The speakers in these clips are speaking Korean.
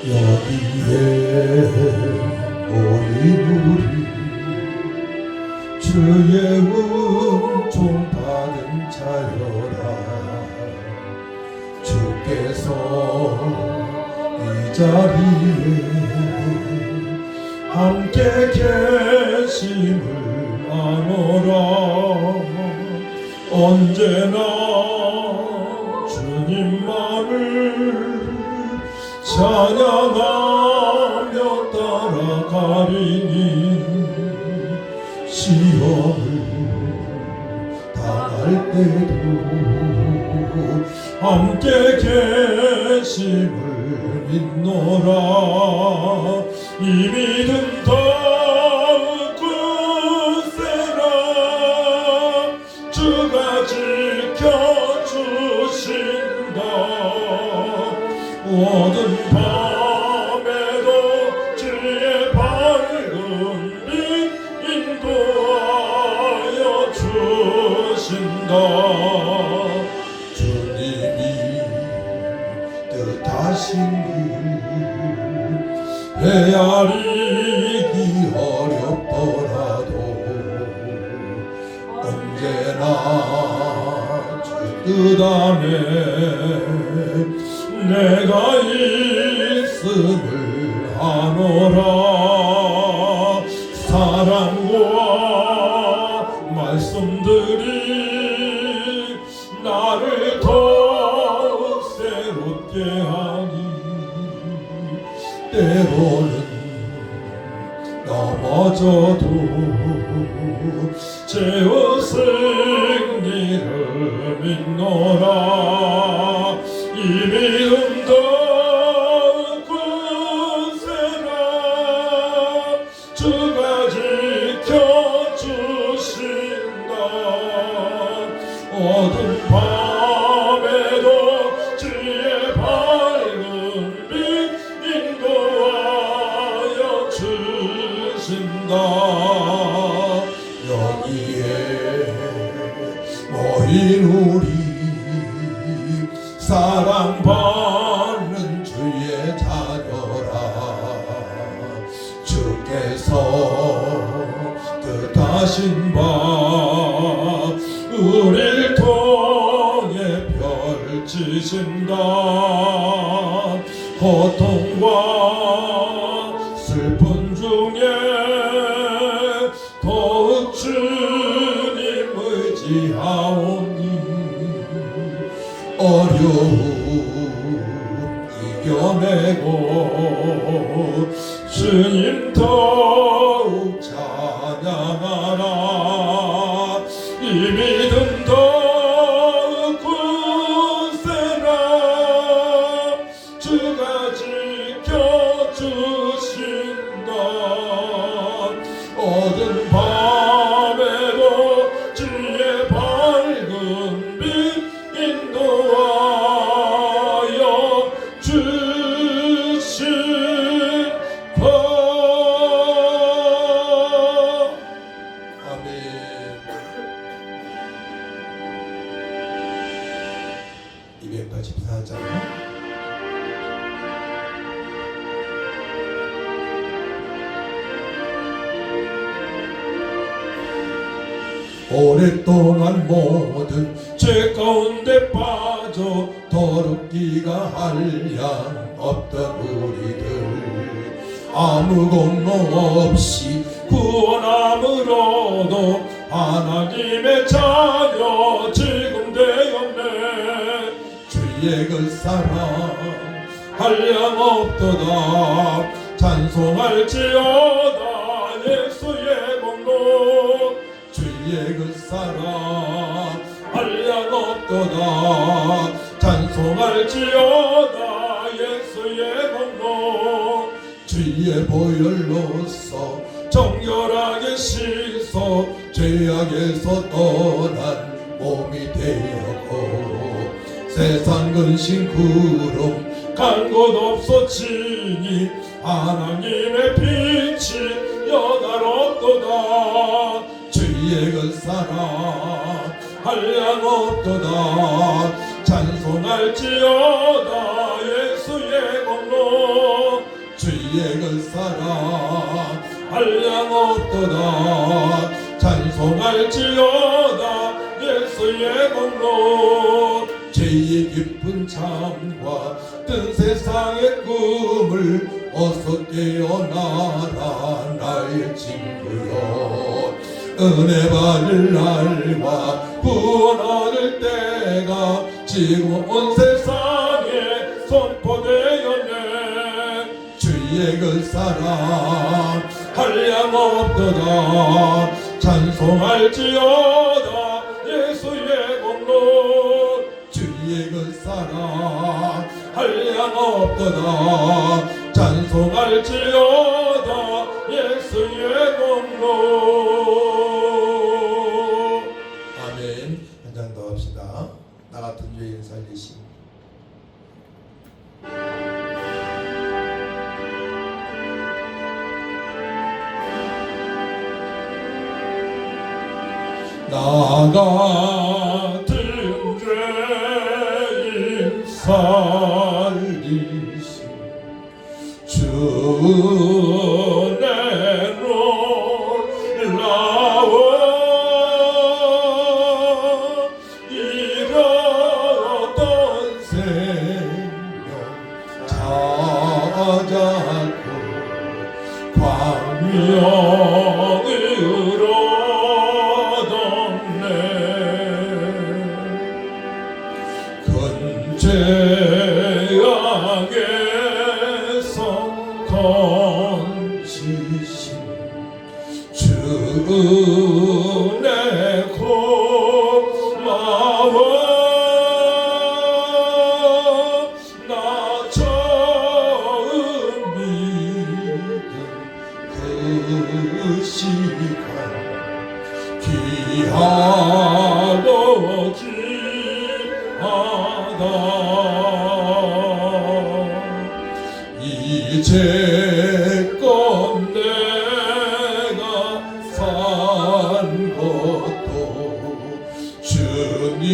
여기에 모인 우리 주의 은총 받은 자여라. 주께서 이 자리에 함께 계심을 아노라. 언제나 주님만을 찬양하며 따라가리니 시험을 당할 때도 함께 계심을 믿노라. 이 믿음 더욱 굳세라. 주가 지켜주신다. 모든 밤에도 주의 밝은 빛 인도하여 주신다. 주님이 뜻하신 길 헤아리기 어렵더라도 언제나 주 뜻 안에 내가 있음을 아노라. 사랑과 말씀들이 나를 더욱 새롭게 하니 때로는 넘어져도 죄의 승리를 믿노라. 이 믿음 더욱 굳세라. 주가 지켜주신다. 어두운 밤에도 주의 밝은 빛 인도하여 주신다. 여기에 모인 우리 사랑받는 주의 자녀라. 주께서 뜻하신 바 우릴 통해 펼치신다. 고통과 슬픈 중에 더욱 주님 의지하오니 어려움 이겨내고 주님 더욱 찬양하라. 이 믿음 더욱 굳세라. 주가 지켜주신다. 어두운 밤에도 주의 밝은 빛 인도하여 주신다. 아멘. (284장) 오랫동안 모든 죄 가운데 빠져 더럽기가 한량 없던 우리들 아무 공로 없이 구원함으로도 하나님의 자녀 지금 되었네. 주의 그 사랑 한량 없도다. 찬송할지어다 예수의 공로. 주의 그 사랑 한량 없도다. 찬송할지어다 예수의 공로. 주의 보혈로서 정결하게 씻어 죄악에서 떠난 몸이 되었고 세상 근심 구름 간 곳 없어지니 하나님의 빛이 여다롭도다. 주의 그 사랑 한량 없도다. 찬송할지어다 예수의 공로. 사랑 한량 없도다 찬송할지어다 예수의 공로 죄의 깊은 잠과 뜬 세상의 꿈을 어서 깨어나라 나의 친구여 은혜 받을 날과 구원 얻을 때가 지금 온 세상에 선포되었네 주의 그 사랑 한량 없도다 찬송할지어다 예수의 공로 주의 그 사랑 한량 없도다 찬송할지어다 예수의 공로 아멘. 한 장 더 합시다. 나 같은 죄인 살리심. 나 같은 죄인 살리심 주 내 놀라워 잃었던 생명 찾았고 광명으로 죄악에서 건지신 주 내 고마워 나 처음 믿은 그 시간 귀하고 귀하다 이제껏 내가 산 것도 주님의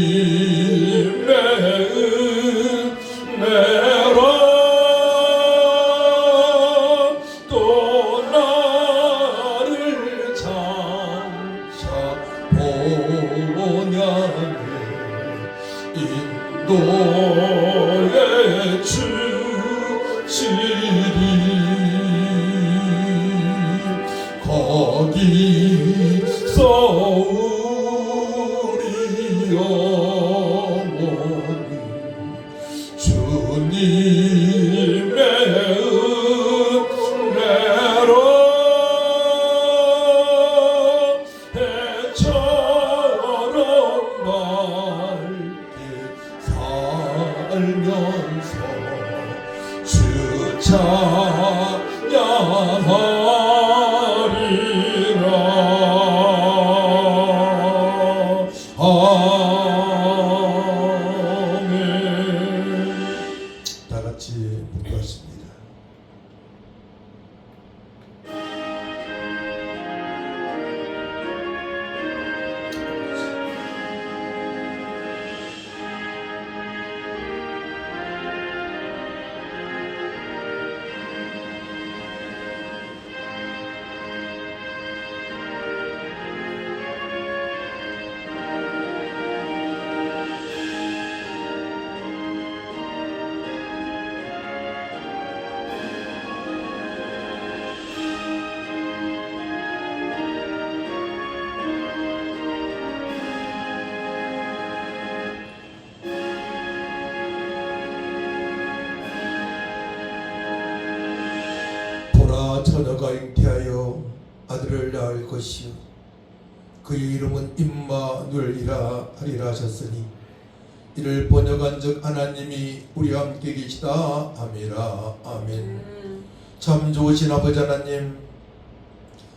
은혜라 또 나를 장차 본향에 인도해 주시리 거기서 우리 영혼이 주님의 은혜로 해처럼 밝게 살면서 주 찬양하리라 아멘. 다같이 봉독하십니다. 처녀가 잉태하여 아들을 낳을 것이요 그의 이름은 임마누엘이라 하리라 하셨으니 이를 번역한즉 하나님이 우리와 함께 계시다 아미라 아멘. 참 좋으신 아버지 하나님,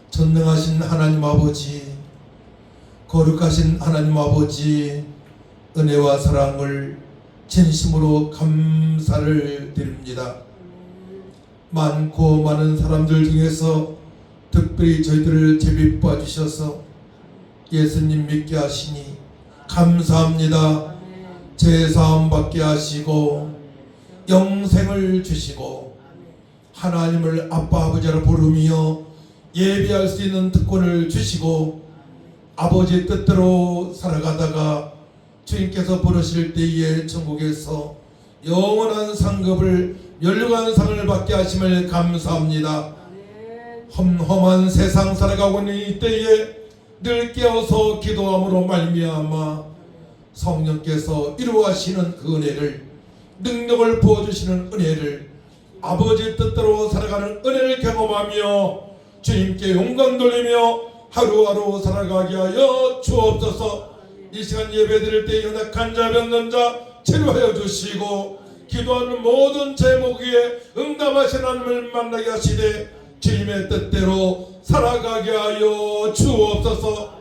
전능하신 하나님 아버지, 거룩하신 하나님 아버지, 은혜와 사랑을 진심으로 감사를 드립니다. 많고 많은 사람들 중에서 특별히 저희들을 제비봐 주셔서 예수님 믿게 하시니 감사합니다. 제사함 받게 하시고 영생을 주시고 하나님을 아빠 아버지라 부르며 예배할 수 있는 특권을 주시고 아버지의 뜻대로 살아가다가 주님께서 부르실 때에 천국에서 영원한 상급을 면류관 상을 받게 하심을 감사합니다. 험험한 세상 살아가고 있는 이때에 늘 깨어서 기도함으로 말미암아 성령께서 이루하시는 그 은혜를, 능력을 부어주시는 은혜를, 아버지의 뜻대로 살아가는 은혜를 경험하며 주님께 영광 돌리며 하루하루 살아가게 하여 주옵소서. 이 시간 예배 드릴 때 연약한 자, 병든 자 치료하여 주시고 기도하는 모든 제목 위에 응답하신 하나님을 만나게 하시되 주님의 뜻대로 살아가게 하여 주옵소서.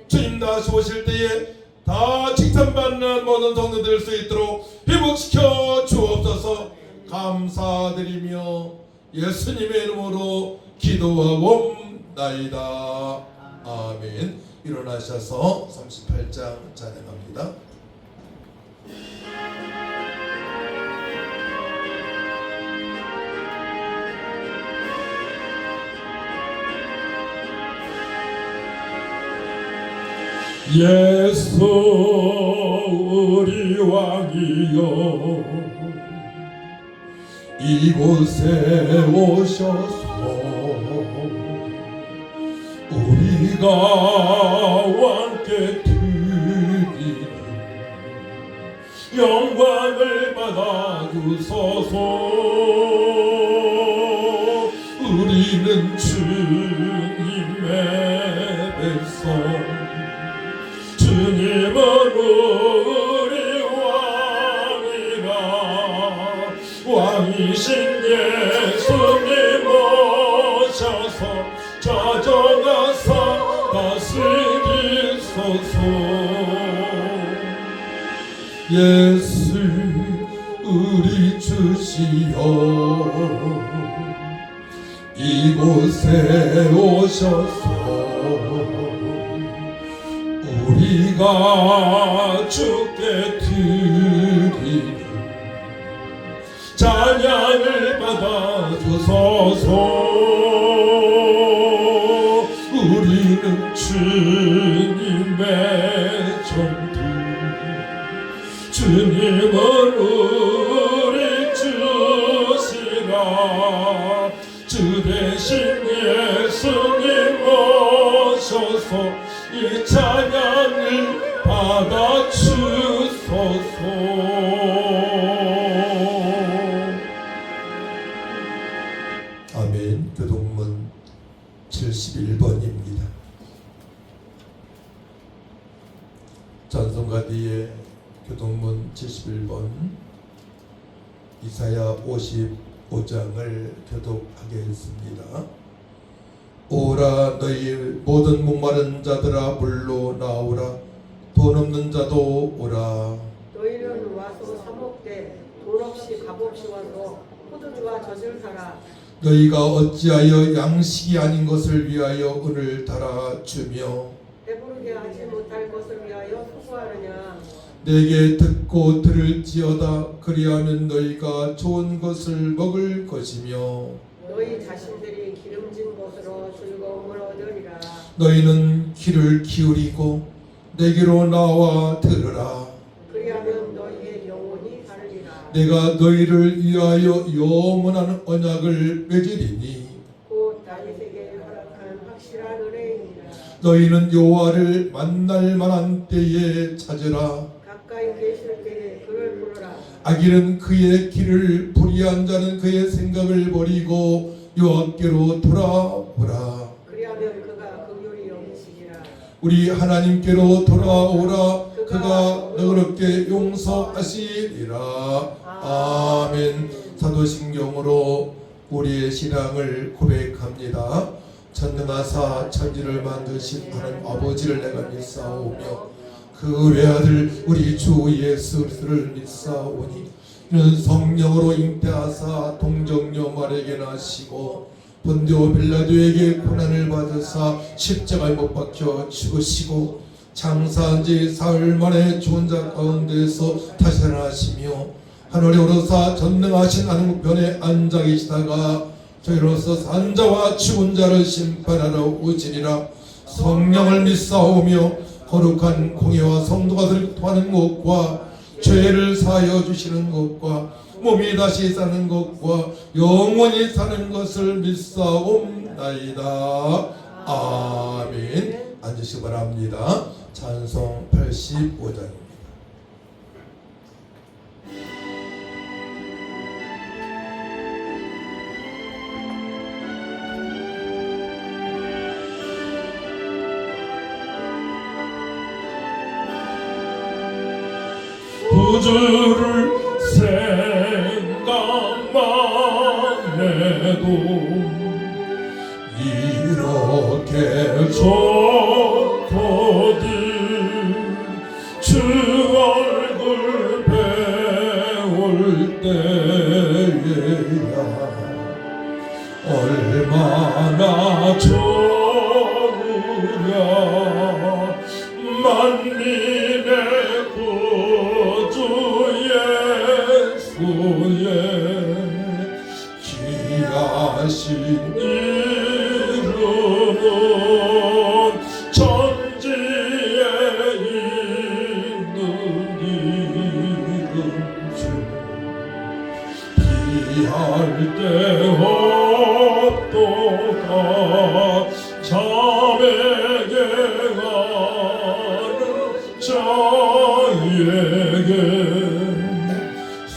주님 다시 오실 때에 다 칭찬받는 모든 성도들 될 수 있도록 회복시켜 주옵소서. 감사드리며 예수님의 이름으로 기도하옵나이다. 아멘. 일어나셔서 38장 찬양합니다. 예수 우리 왕이여 이곳에 오셔서 우리가 왕께 드리는 영광을 받아 주소서. 우리는 주님의 백성, 주님은 우리 왕이라. 왕이신 예수님 오셔서 찾아가사 다스리소서. 예수 우리 주시여 이곳에 오셔서 우리가 주께 드리는 찬양을 받아 주소서. 우리는 주님의 종들, 주님은 우리 주시라. 주 대신 예수님 오셔서 이 찬양을 받아 주소서. 아멘. 교동문 71번입니다. 찬송가 뒤에 교동문 71번 이사야 55장을 교독하겠습니다. 오라 너희 모든 목마른 자들아 물로 나오라. 돈 없는 자도 오라. 너희는 와서 사 먹되 돈 없이 값 없이 와서 포도주와 젖을 사라. 너희가 어찌하여 양식이 아닌 것을 위하여 은을 달아 주며 배부르게 하지 못할 것을 위하여 수고하느냐. 내게 듣고 들을지어다. 그리하면 너희가 좋은 것을 먹을 것이며 너희 자신들이 기름진 것으로 즐거움을 얻으리라. 너희는 귀를 기울이고 내게로 나와 들으라. 그리하면 너희의 영혼이 살리라. 내가 너희를 위하여 영원한 언약을 맺으리니 곧 다윗에게 허락한 확실한 은혜이니라. 너희는 여호와를 만날 만한 때에 찾으라. 가까이 계실 때에 그를 부르라. 악인은 그의 길을 불의한 자는 그의 생각을 버리고 여호와께로 돌아오라. 그리하면 그가 긍휼히 여기시리라. 우리 하나님께로 돌아오라. 그가 너그럽게 용서하시리라. 아멘. 사도신경으로 우리의 신앙을 고백합니다. 전능하사 천지를 만드신 하나님 아버지를 내가 믿사오며 그 외아들 우리 주 예수 그리스도를 믿사오니 이는 성령으로 잉태하사 동정녀 마리아에게 나시고 본디오 빌라도에게 고난을 받으사 십자가에 못 박혀 죽으시고 장사한 지 사흘 만에 죽은 자 가운데서 다시 살아나시며 하늘에 오르사 전능하신 하늘 우편에 앉아 계시다가 저희로서 산자와 죽은 자를 심판하러 오시리라. 성령을 믿사오며 거룩한 공예와 성도가 들통하는 것과 죄를 사하여 주시는 것과 몸이 다시 사는 것과 영원히 사는 것을 믿사옵나이다. 아멘. 앉으시기 바랍니다. 찬송 85장입니다. 구주를 생각만 해도 이렇게 좋거든. 주 얼굴 배울 때에야 얼마나 좋으냐. 만민의 구주 예수의 귀하신 이름은 천지에 있는 이름 중 비할 데 없도다. 자매에게 가는 자에게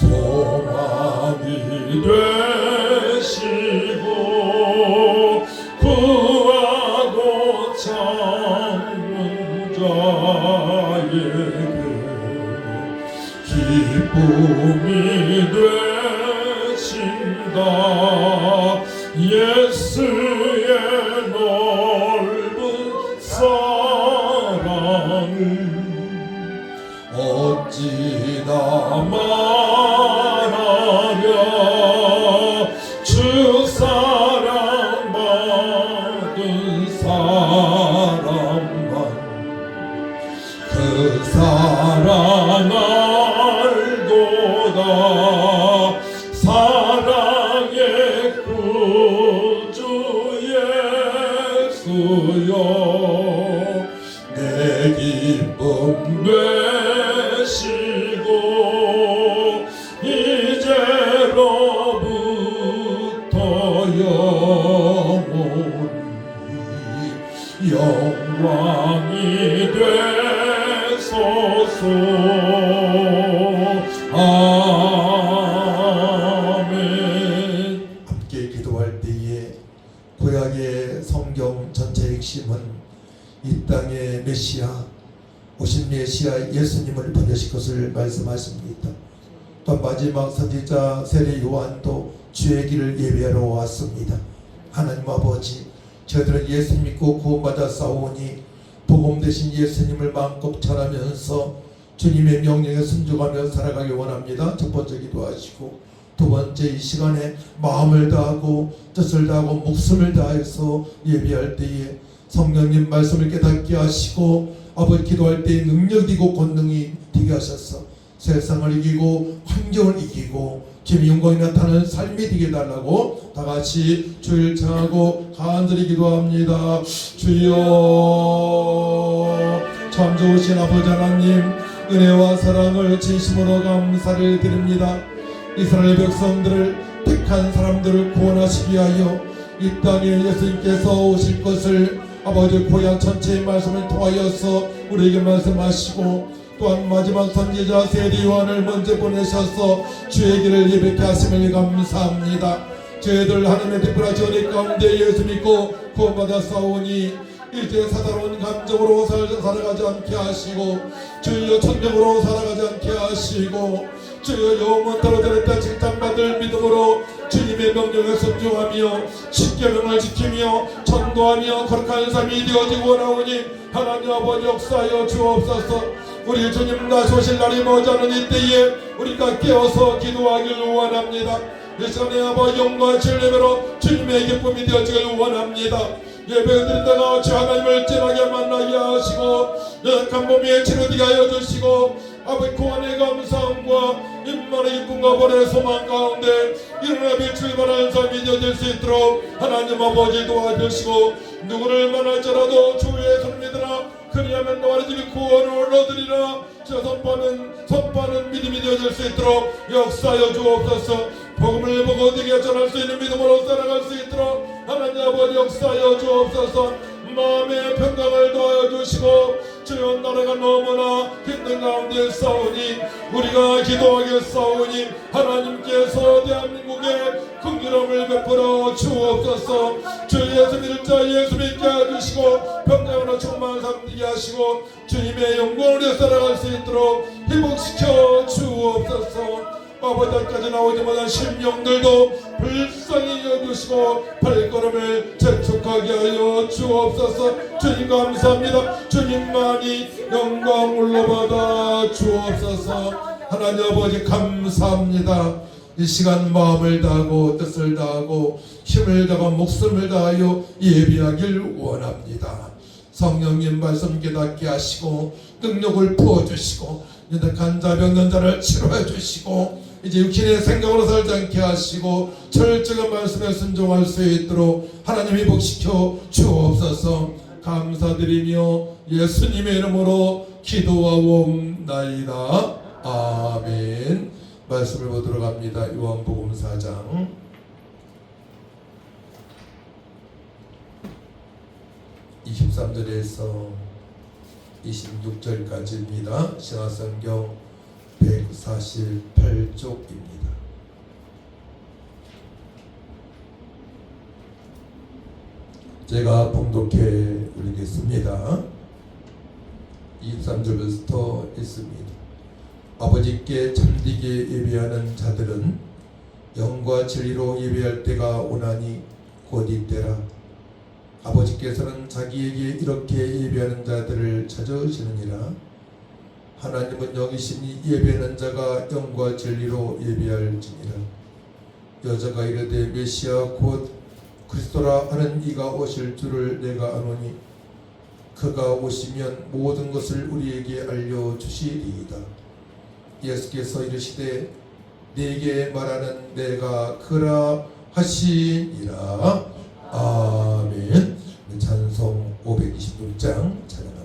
소망이 되시고 구하고 찾는 자에게 기쁨이 되신다. 예수의 넓은 사랑을 어찌나 말하랴. 주 사랑받은 사람만 그 사랑 알도다. 사랑의 구주 예수여 내 기쁨 되시고 이제로부터 영원히 영광이 되소서. 아멘. 함께 기도할 때에 구약의 성경 전체 핵심은 이 땅의 메시아, 오신 메시아 예수님을 보내실 것을 말씀하십니다. 또 마지막 선지자 세례 요한도 주의 길을 예배하러 왔습니다. 하나님 아버지, 저희들은 예수 믿고 구원받아 싸우니 복음 되신 예수님을 마음껏 전하면서 주님의 명령에 순종하며 살아가길 원합니다. 첫 번째 기도하시고, 두 번째 이 시간에 마음을 다하고 뜻을 다하고 목숨을 다해서 예배할 때에 성령님 말씀을 깨닫게 하시고 아버지 기도할 때에 능력이고 권능이 되게 하셔서 세상을 이기고 환경을 이기고 주님의 영광이 나타나는 삶이 되게 해달라고 다같이 주를 청하고 간절히 기도합니다. 주여, 참 좋으신 아버지 하나님, 은혜와 사랑을 진심으로 감사를 드립니다. 이스라엘 백성들을 택한 사람들을 구원하시기 위하여 이 땅에 예수님께서 오실 것을 아버지 고향 전체의 말씀을 통하여서 우리에게 말씀하시고, 또한 마지막 선지자 세례 요한을 먼저 보내셔서 주의 길을 예배케 하심을 감사합니다. 저희들 하나님의 특별한 은혜 가운데 예수 믿고 구원받아 싸우니 일제 사다로운 감정으로 살아가지 않게 하시고, 주여 천명으로 살아가지 않게 하시고, 주여 영원토록 들었다 칭찬받을 믿음으로 주님의 명령에 순종하며 십계명을 지키며 전도하며 거룩한 삶이 되어지고 원하오니 하나님 아버지 역사하여 주옵소서. 우리 주님 다시 오실 날이 머지않은 이때에 우리가 깨어서 기도하길 원합니다. 이 시간에 아버지 영광의 진리로 주님의 기쁨이 되어지길 원합니다. 예배드리다가 주 하나님을 진하게 만나게 하시고 연약한 몸에 치료되게 하여 주시고 아버지 구원의 감사함과 임만의 기쁨과 번의 소망 가운데 일어나 빛을 발하는 삶이 되어질 수 있도록 하나님 아버지 도와주시고 누구를 만날지라도 주의 손을 믿으라 그리하면 너와 집이 구원을 얻으리라. 저 선포하는 믿음이 되어질 수 있도록 역사하여 주옵소서. 복음을 보고 네게 전할 수 있는 믿음으로 살아갈 수 있도록 하나님 아버지 역사하여 주옵소서. 마음의 평강을 더하여 주시고 주여 나라가 너무나 힘든 가운데 싸우니 우리가 기도하겠사오니 하나님께서 대한민국에 긍휼함을 베풀어 주옵소서. 주 예수 믿을 자 예수 믿게 해주시고 평강으로 충만한 삶 되게 하시고 주님의 영광을 위해 살아갈 수 있도록 회복시켜 주옵소서. 아버지까지 나오지 못한 심령들도 불쌍히 여주시고 발걸음을 재촉하게 하여 주옵소서. 주님 감사합니다. 주님만이 영광 올라받아 주옵소서. 하나님 아버지 감사합니다. 이 시간 마음을 다하고 뜻을 다하고 힘을 다하고 목숨을 다하여 예배하길 원합니다. 성령님 말씀 깨닫게 하시고 능력을 부어주시고 연약한 자 병든 자를 치료해 주시고 이제 육신의 생각으로 살지 않게 하시고 철저한 말씀에 순종할 수 있도록 하나님 회복시켜 주옵소서. 감사드리며 예수님의 이름으로 기도하옵나이다. 아멘. 말씀을 보도록 합니다. 요한복음 4장 23절에서 26절까지입니다. 신약성경 148쪽입니다. 제가 봉독해 드리겠습니다. 23절부터 있습니다. 아버지께 참되게 예배하는 자들은 영과 진리로 예배할 때가 오나니 곧 이때라. 아버지께서는 자기에게 이렇게 예배하는 자들을 찾으시느니라. 하나님은 영이시니 예배하는 자가 영과 진리로 예배할지니라. 여자가 이르되 메시아 곧 그리스도라 하는 이가 오실 줄을 내가 아노니 그가 오시면 모든 것을 우리에게 알려주시리이다. 예수께서 이르시되 네게 말하는 내가 그라 하시니라. 아멘. 찬송 526장 찬양합니다.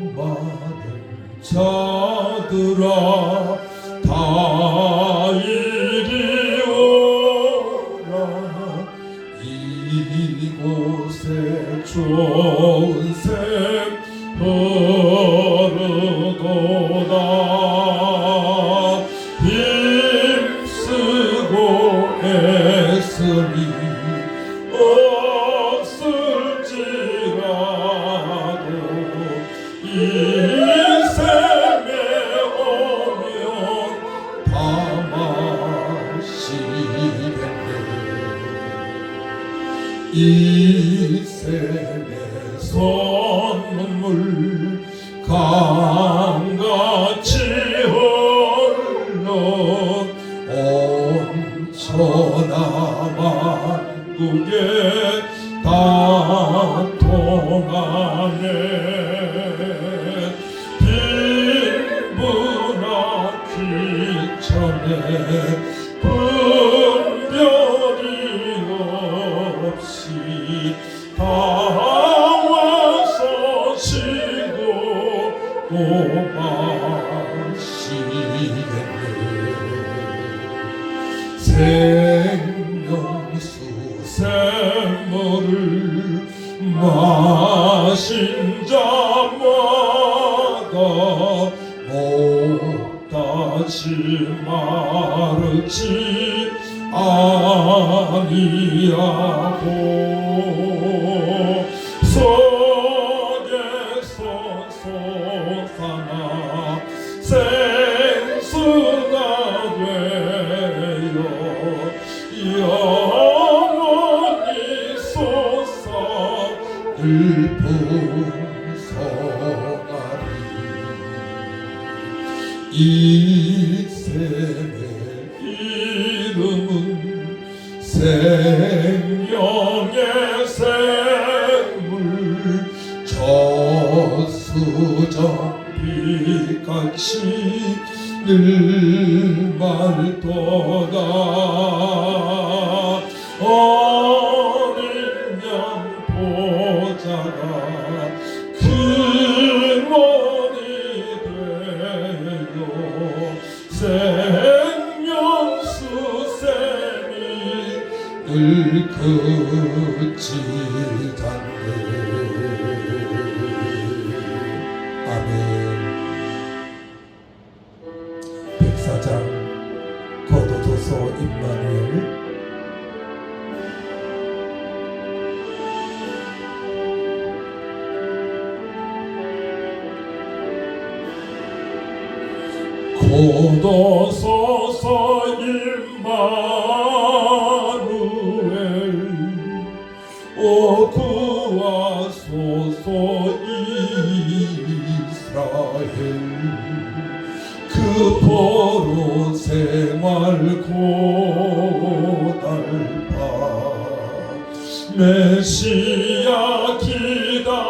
목마른 자들아 다 이리 오라. 이곳에 좋은 샘 흐르도다. 힘쓰고 애쓰니 없을지라도 이 샘에 오면 다 마시겠네. 이 샘에 선물 강같이 흘러 온 천하만국에 다 통하네. 빈부나 귀천에 분별이 없이 다 와서 쉬고 또 마시겠네. 생명수 샘물을 마신 자마다 목다시 마르지 아니하고 속에서 솟아나 생수가 되어 풍성하리 이 샘의 이름은 생명의 샘물 저수정 빛같이 늘 맑도다 어린 양 보자가 근원이 되어 생명수 샘이 늘 그치잖네. 아멘. 백사장 거도도서 임마누엘 고도소서 임마누엘 오 구하소서 이스라엘 그 포로 생활 고달파 메시아 기다립니다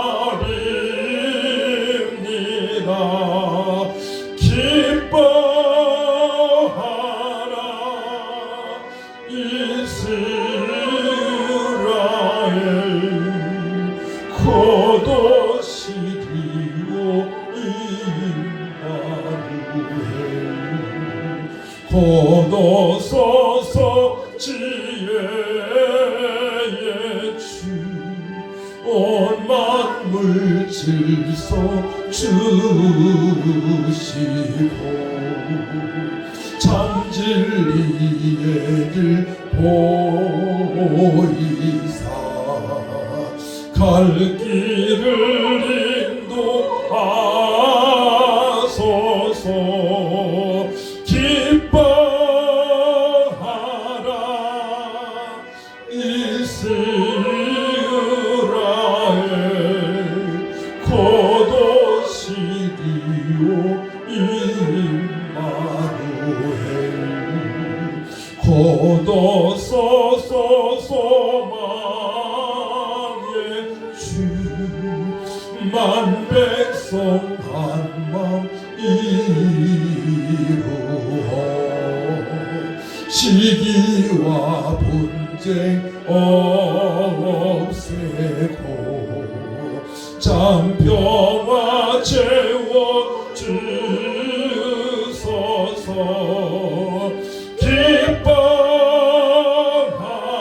기뻐하라 이스라엘 고도시리오 임마누엘 고도소서 지혜의 주 온 만물 질서 주시고 참진리의 길 보이사 갈 길을 인도하소서 기뻐하라 이스라엘 고도시리오 임마누엘 고도소서 소망의 주 만백성 한맘 이루어 시기와 분쟁 없애고 잠평화 채워주소서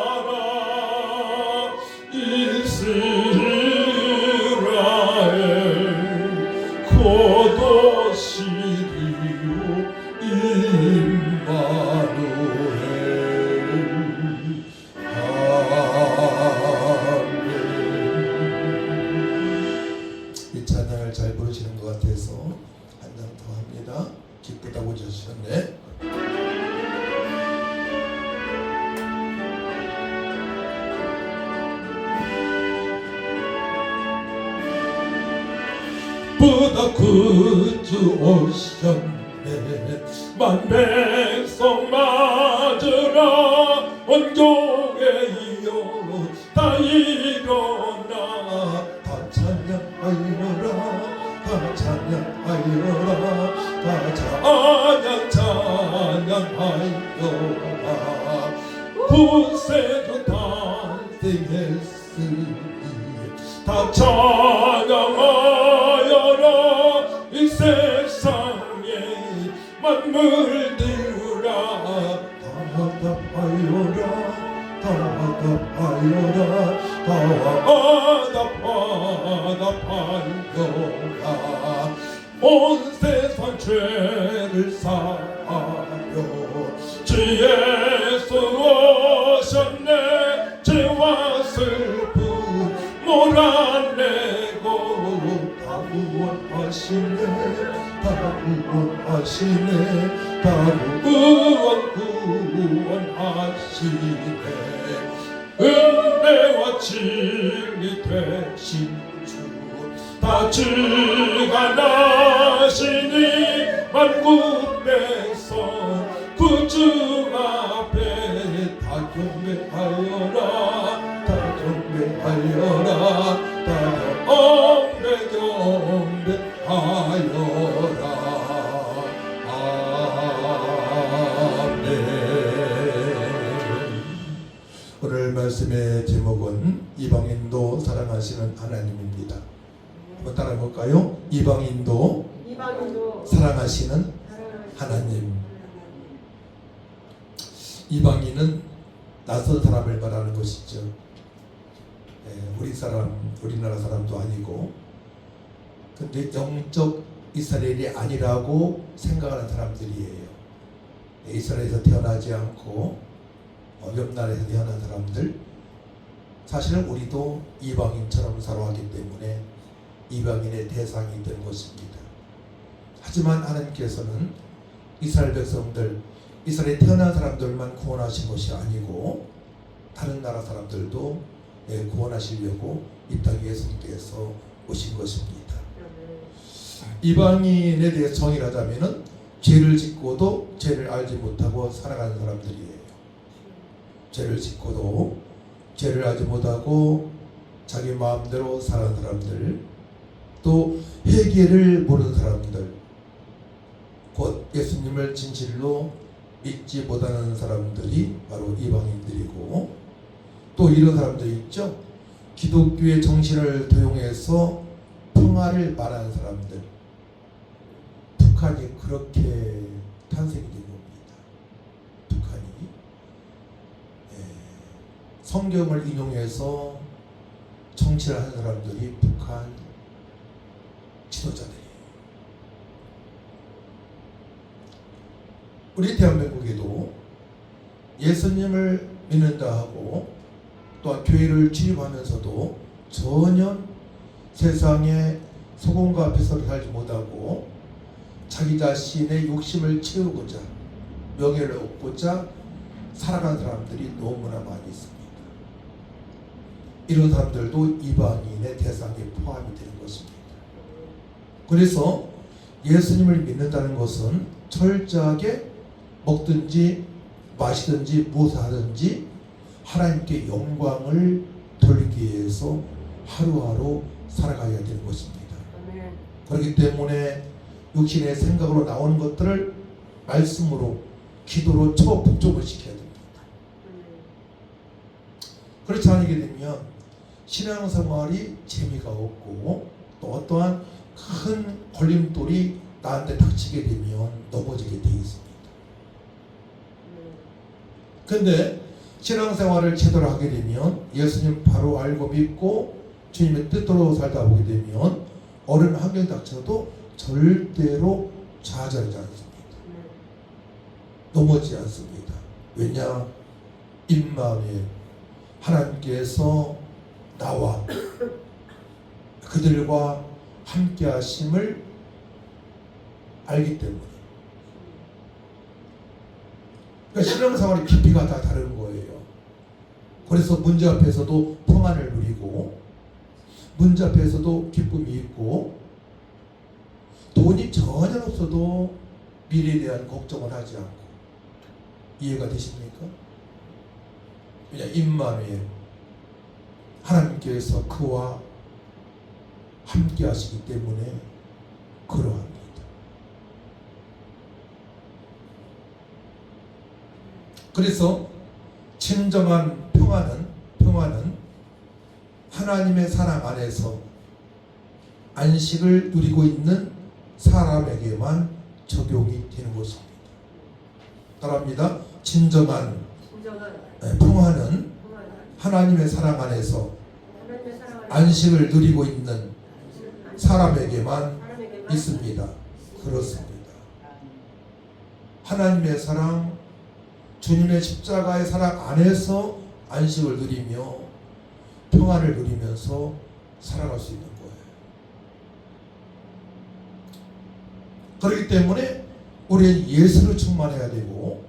기뻐하라 이스라엘 고도시리오 임마누엘 아멘. 이 찬양을 잘 부르시는 것 같아서 한 장 더 합니다. 기쁘다고 해주셨네. 보다 구주 오셨네 만백성 맞으라 원교회 이어 다 일어나 다 찬양하여라 다 찬양하여라 다 찬양하여라 구세주 탄생했으니 다 찬양하여라 이 세상에 만물 띄우라 다답하여라 다답하여라 온 세상 죄를 사하여 주 예수 오셨네 죄와 슬픔 몰아내고 다 구원하시네 다 구원하시네 은혜 은혜와 진리 되신 주 다 주관하시니 만국 백성 구주 앞에 다 경배하여라 다 경배하여라 다 경배하여라 아멘. 오늘 말씀의 제목은 이방인도 사랑하시는 하나님입니다. 한번 따라해볼까요? 이방인도 사랑하시는 하나님. 이방인은 낯선 사람을 말하는 것이죠. 우리나라 사람도 아니고, 근데 영적 이스라엘이 아니라고 생각하는 사람들이에요. 이스라엘에서 태어나지 않고 옆 나라에서 태어난 사람들, 사실은 우리도 이방인처럼 살아왔기 때문에 이방인의 대상이 된 것입니다. 하지만 하나님께서는 이스라엘 백성들, 이스라엘에 태어난 사람들만 구원하신 것이 아니고 다른 나라 사람들도 구원하시려고 이 땅에 예수님께서 오신 것입니다. 이방인에 대해 정의하자면은 죄를 짓고도 죄를 알지 못하고 살아가는 사람들이에요. 죄를 짓고도 죄를 알지 못하고 자기 마음대로 사는 사람들, 또 회개를 모르는 사람들, 곧 예수님을 진실로 믿지 못하는 사람들이 바로 이방인들이고, 또 이런 사람들이 있죠. 기독교의 정신을 도용해서 평화를 말하는 사람들. 북한이 그렇게 탄생이 된 겁니다. 북한이 성경을 인용해서 정치를 하는 사람들이 북한 지도자들이에요. 우리 대한민국에도 예수님을 믿는다 하고 또한 교회를 출입하면서도 전혀 세상에 소금과 뱃살을 살지 못하고 자기 자신의 욕심을 채우고자 명예를 얻고자 살아가는 사람들이 너무나 많이 있습니다. 이런 사람들도 이방인의 대상에 포함이 되는 것입니다. 그래서 예수님을 믿는다는 것은 철저하게 먹든지 마시든지 무엇을 하든지 하나님께 영광을 돌리기 위해서 하루하루 살아가야 되는 것입니다. 그렇기 때문에 육신의 생각으로 나오는 것들을 말씀으로 기도로 복종을 시켜야 됩니다. 그렇지 않게 되면 신앙생활이 재미가 없고 또 어떠한 큰 걸림돌이 나한테 닥치게 되면 넘어지게 되어 있습니다. 근데 신앙생활을 제대로 하게 되면 예수님 바로 알고 믿고 주님의 뜻대로 살다 보게 되면 어려운 환경 닥쳐도 절대로 좌절하지 않습니다. 넘어지지 않습니다. 왜냐? 임마누엘 하나님께서 나와 그들과 함께 하심을 알기 때문에. 그러니까 신앙생활의 깊이가 다 다른 거예요. 그래서 문제 앞에서도 평안을 누리고 문제 앞에서도 기쁨이 있고 돈이 전혀 없어도 미래에 대한 걱정을 하지 않고. 이해가 되십니까? 그냥 임마누엘 하나님께서 그와 함께 하시기 때문에 그러합니다. 그래서 진정한 평화는 하나님의 사랑 안에서 안식을 누리고 있는 사람에게만 적용이 되는 것입니다. 따라합니다. 진정한 평화는 하나님의 사랑 안에서 안식을 누리고 있는 사람에게만 있습니다. 그렇습니다. 하나님의 사랑, 주님의 십자가의 사랑 안에서 안식을 누리며 평안을 누리면서 살아갈 수 있는 거예요. 그렇기 때문에 우리는 예수로 충만해야 되고,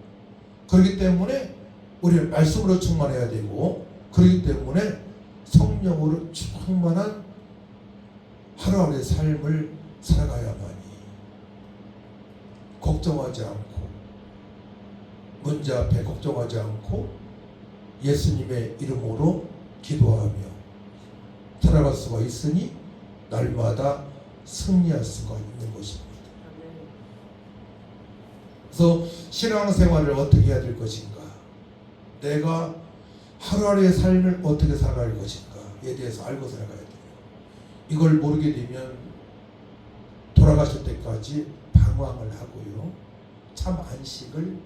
그렇기 때문에 우리는 말씀으로 충만해야 되고, 그렇기 때문에 성령으로 충만한 하루하루의 삶을 살아가야만이 걱정하지 않고 문제 앞에 걱정하지 않고 예수님의 이름으로 기도하며 살아갈 수가 있으니 날마다 승리할 수가 있는 것입니다. 그래서 신앙생활을 어떻게 해야 될 것인가, 내가 하루하루의 삶을 어떻게 살아갈 것인가에 대해서 알고 살아가야 돼요. 이걸 모르게 되면 돌아가실 때까지 방황을 하고요, 참 안식을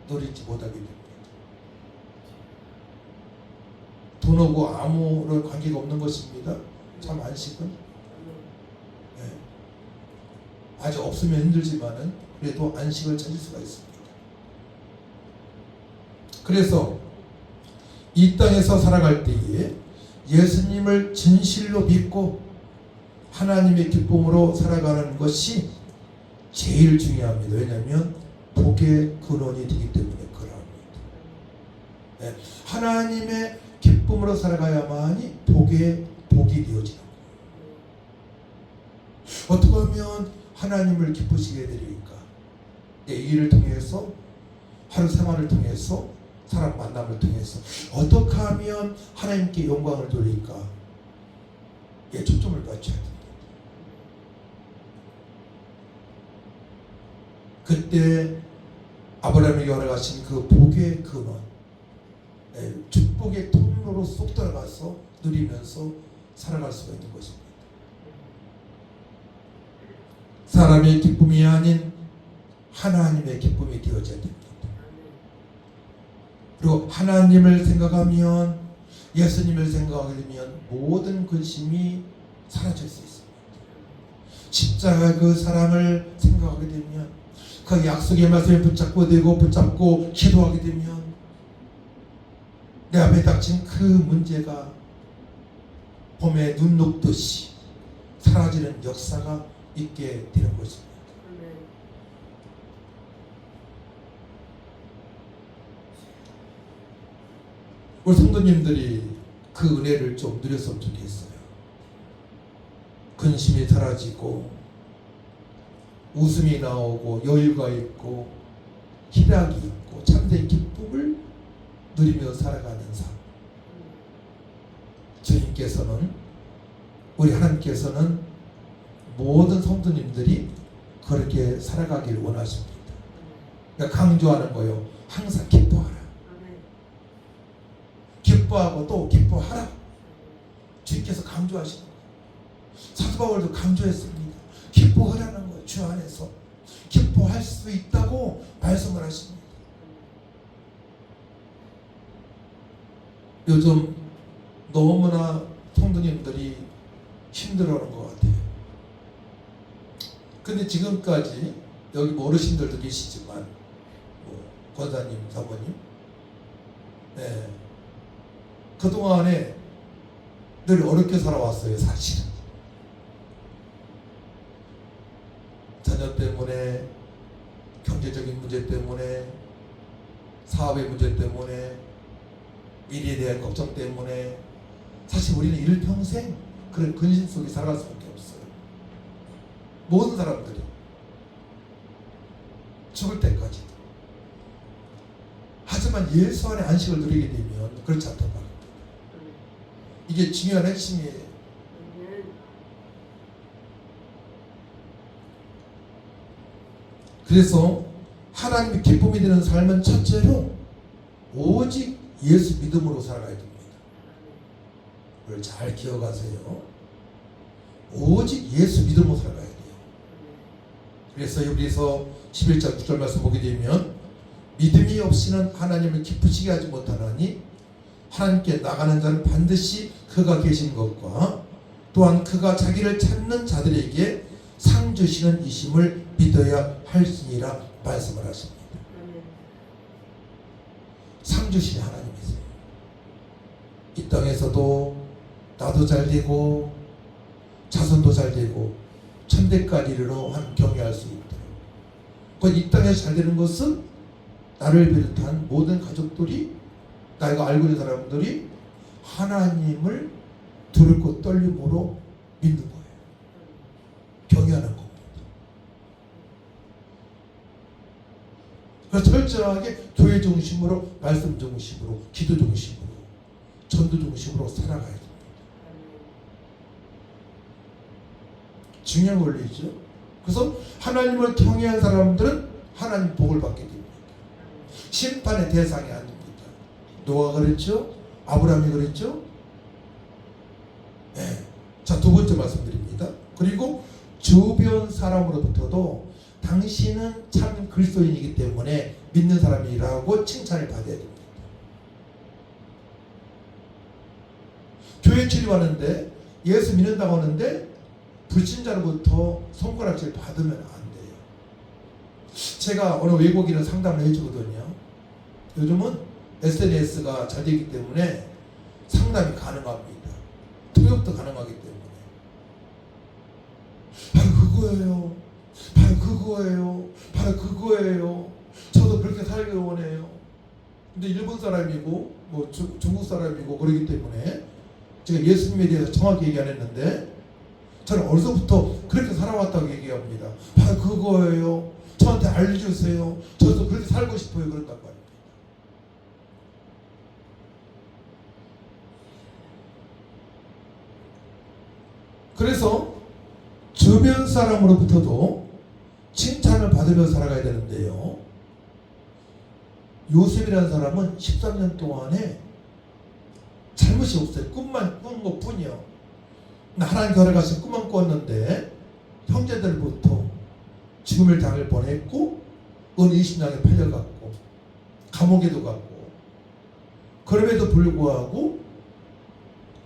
누리지 못하게 됩니다. 돈하고 아무런 관계가 없는 것입니다. 참 안식은 아직 없으면 힘들지만은 그래도 안식을 찾을 수가 있습니다. 그래서 이 땅에서 살아갈 때에 예수님을 진실로 믿고 하나님의 기쁨으로 살아가는 것이 제일 중요합니다. 왜냐하면 복의 근원이 되기 때문에 그러합니다. 하나님의 기쁨으로 살아가야만이 복이 되어지는 거예요. 어떻게 하면 하나님을 기쁘시게 해드릴까? 내 일을 통해서, 하루 생활을 통해서, 사람 만남을 통해서 어떻게 하면 하나님께 영광을 돌릴까? 초점을 맞춰야 됩니다. 그때 아브라함에게 허락하신 그 복의 근원, 축복의 통로로 쏙 들어가서 누리면서 살아갈 수가 있는 것입니다. 사람의 기쁨이 아닌 하나님의 기쁨이 되어져야 됩니다. 그리고 하나님을 생각하면, 예수님을 생각하게 되면 모든 근심이 사라질 수 있습니다. 십자가 그 사랑을 생각하게 되면, 그 약속의 말씀에 붙잡고 기도하게 되면 내 앞에 닥친 그 문제가 봄에 눈 녹듯이 사라지는 역사가 있게 되는 것입니다. 우리 성도님들이 그 은혜를 좀 누렸으면 좋겠어요. 근심이 사라지고 웃음이 나오고 여유가 있고 희락이 있고 참된 기쁨을 누리며 살아가는 삶. 주님께서는, 우리 하나님께서는 모든 성도님들이 그렇게 살아가기를 원하십니다. 그러니까 강조하는 거예요. 항상 기뻐하라. 기뻐하고 또 기뻐하라. 주님께서 강조하시는 거예요. 사도 바울도 강조했습니다. 기뻐하라는 거예요. 주 안에서 기뻐할 수 있다고 말씀을 하십니다. 요즘 너무나 성도님들이 힘들어하는 것 같아요. 근데 지금까지 여기 어르신들도 계시지만 권사님, 사모님, 그동안에 늘 어렵게 살아왔어요. 사실은 자녀 때문에, 경제적인 문제 때문에, 사업의 문제 때문에, 미래에 대한 걱정 때문에 사실 우리는 일평생 그런 근심 속에 살아갈 수밖에 없어요. 모든 사람들이 죽을 때까지. 하지만 예수 안에 안식을 누리게 되면 그렇지 않단 말입니다. 이게 중요한 핵심이에요. 그래서 하나님의 기쁨이 되는 삶은 첫째로 오직 예수 믿음으로 살아가야 됩니다. 그걸 잘 기억하세요. 오직 예수 믿음으로 살아가야 돼요. 그래서 여기서 11장 9절 말씀 보게 되면 믿음이 없이는 하나님을 기쁘시게 하지 못하나니 하나님께 나가는 자는 반드시 그가 계신 것과 또한 그가 자기를 찾는 자들에게 상 주시는 이심을 믿어야 할지니라 말씀을 하십니다. 상 주신 하나님이세요. 이 땅에서도 나도 잘 되고 자손도 잘 되고 천대까지 이르러 경외할 수 있도록. 이 땅에서 잘 되는 것은 나를 비롯한 모든 가족들이 나이가 알고 있는 사람들이 하나님을 두렵고 떨림으로 믿는 거예요. 경외하는 겁니다. 그래서 철저하게 교회 중심으로, 말씀 중심으로, 기도 중심으로, 전도 중심으로 살아가야 됩니다. 중요한 원리죠. 그래서 하나님을 경외한 사람들은 하나님 복을 받게 됩니다. 심판의 대상이 아닙니다. 노아가 그랬죠? 아브라함이 그랬죠? 네. 자, 두 번째 말씀드립니다. 그리고 주변 사람으로부터도 당신은 참 그리스도인이기 때문에 믿는 사람이라고 칭찬을 받아야 됩니다. 교회 출입하는데 예수 믿는다고 하는데 불신자로부터 손가락질 받으면 안 돼요. 제가 어느 외국인을 상담을 해주거든요. 요즘은 SNS가 잘 되기 때문에 상담이 가능합니다. 통역도 가능하기 때문에. 바로 그거예요. 바로 그거예요. 바로 그거예요. 저도 그렇게 살기 원해요. 근데 일본 사람이고 뭐 중국 사람이고 그러기 때문에 제가 예수님에 대해서 정확히 얘기 안 했는데 저는 어려서부터 그렇게 살아왔다고 얘기합니다. 바로 그거예요. 저한테 알려주세요. 저도 그렇게 살고 싶어요. 그런단 말입니다. 그래서 주변 사람으로부터도 칭찬을 받으며 살아가야 되는데요. 요셉이라는 사람은 13년 동안에 잘못이 없어요. 꿈만 꾼 것 뿐이요. 하나님 결혼하신 꿈만 꿨는데 형제들부터 죽음을 당할 뻔했고 은 20냥에 팔려갔고 감옥에도 갔고 그럼에도 불구하고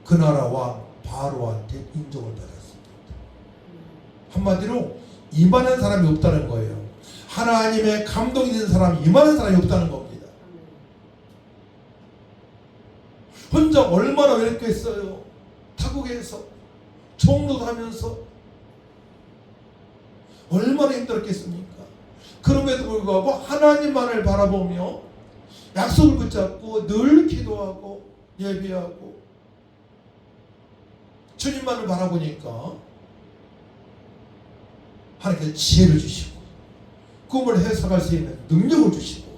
그 나라 왕 바로한테 인정을 받았습니다. 한마디로 이만한 사람이 없다는 거예요. 하나님의 감동이 있는 사람이 이만한 사람이 없다는 겁니다. 혼자 얼마나 외롭겠어요. 타국에서 총로도 하면서 얼마나 힘들었겠습니까? 그럼에도 불구하고 하나님만을 바라보며 약속을 붙잡고 늘 기도하고 예배하고 주님만을 바라보니까 하나님께서 지혜를 주시고 꿈을 해석할 수 있는 능력을 주시고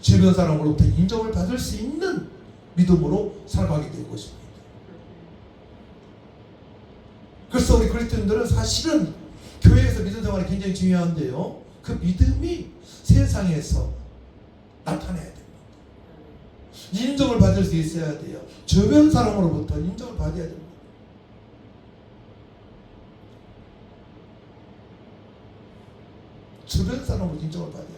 주변 사람으로부터 인정을 받을 수 있는 믿음으로 살아가게 될 것입니다. 그래서 우리 그리스도인들은 사실은 교회에서 믿음 생활이 굉장히 중요한데요. 그 믿음이 세상에서 나타나야 됩니다. 인정을 받을 수 있어야 돼요. 주변 사람으로부터 인정을 받아야 됩니다. 주변 사람으로부터 인정을 받아야 돼요.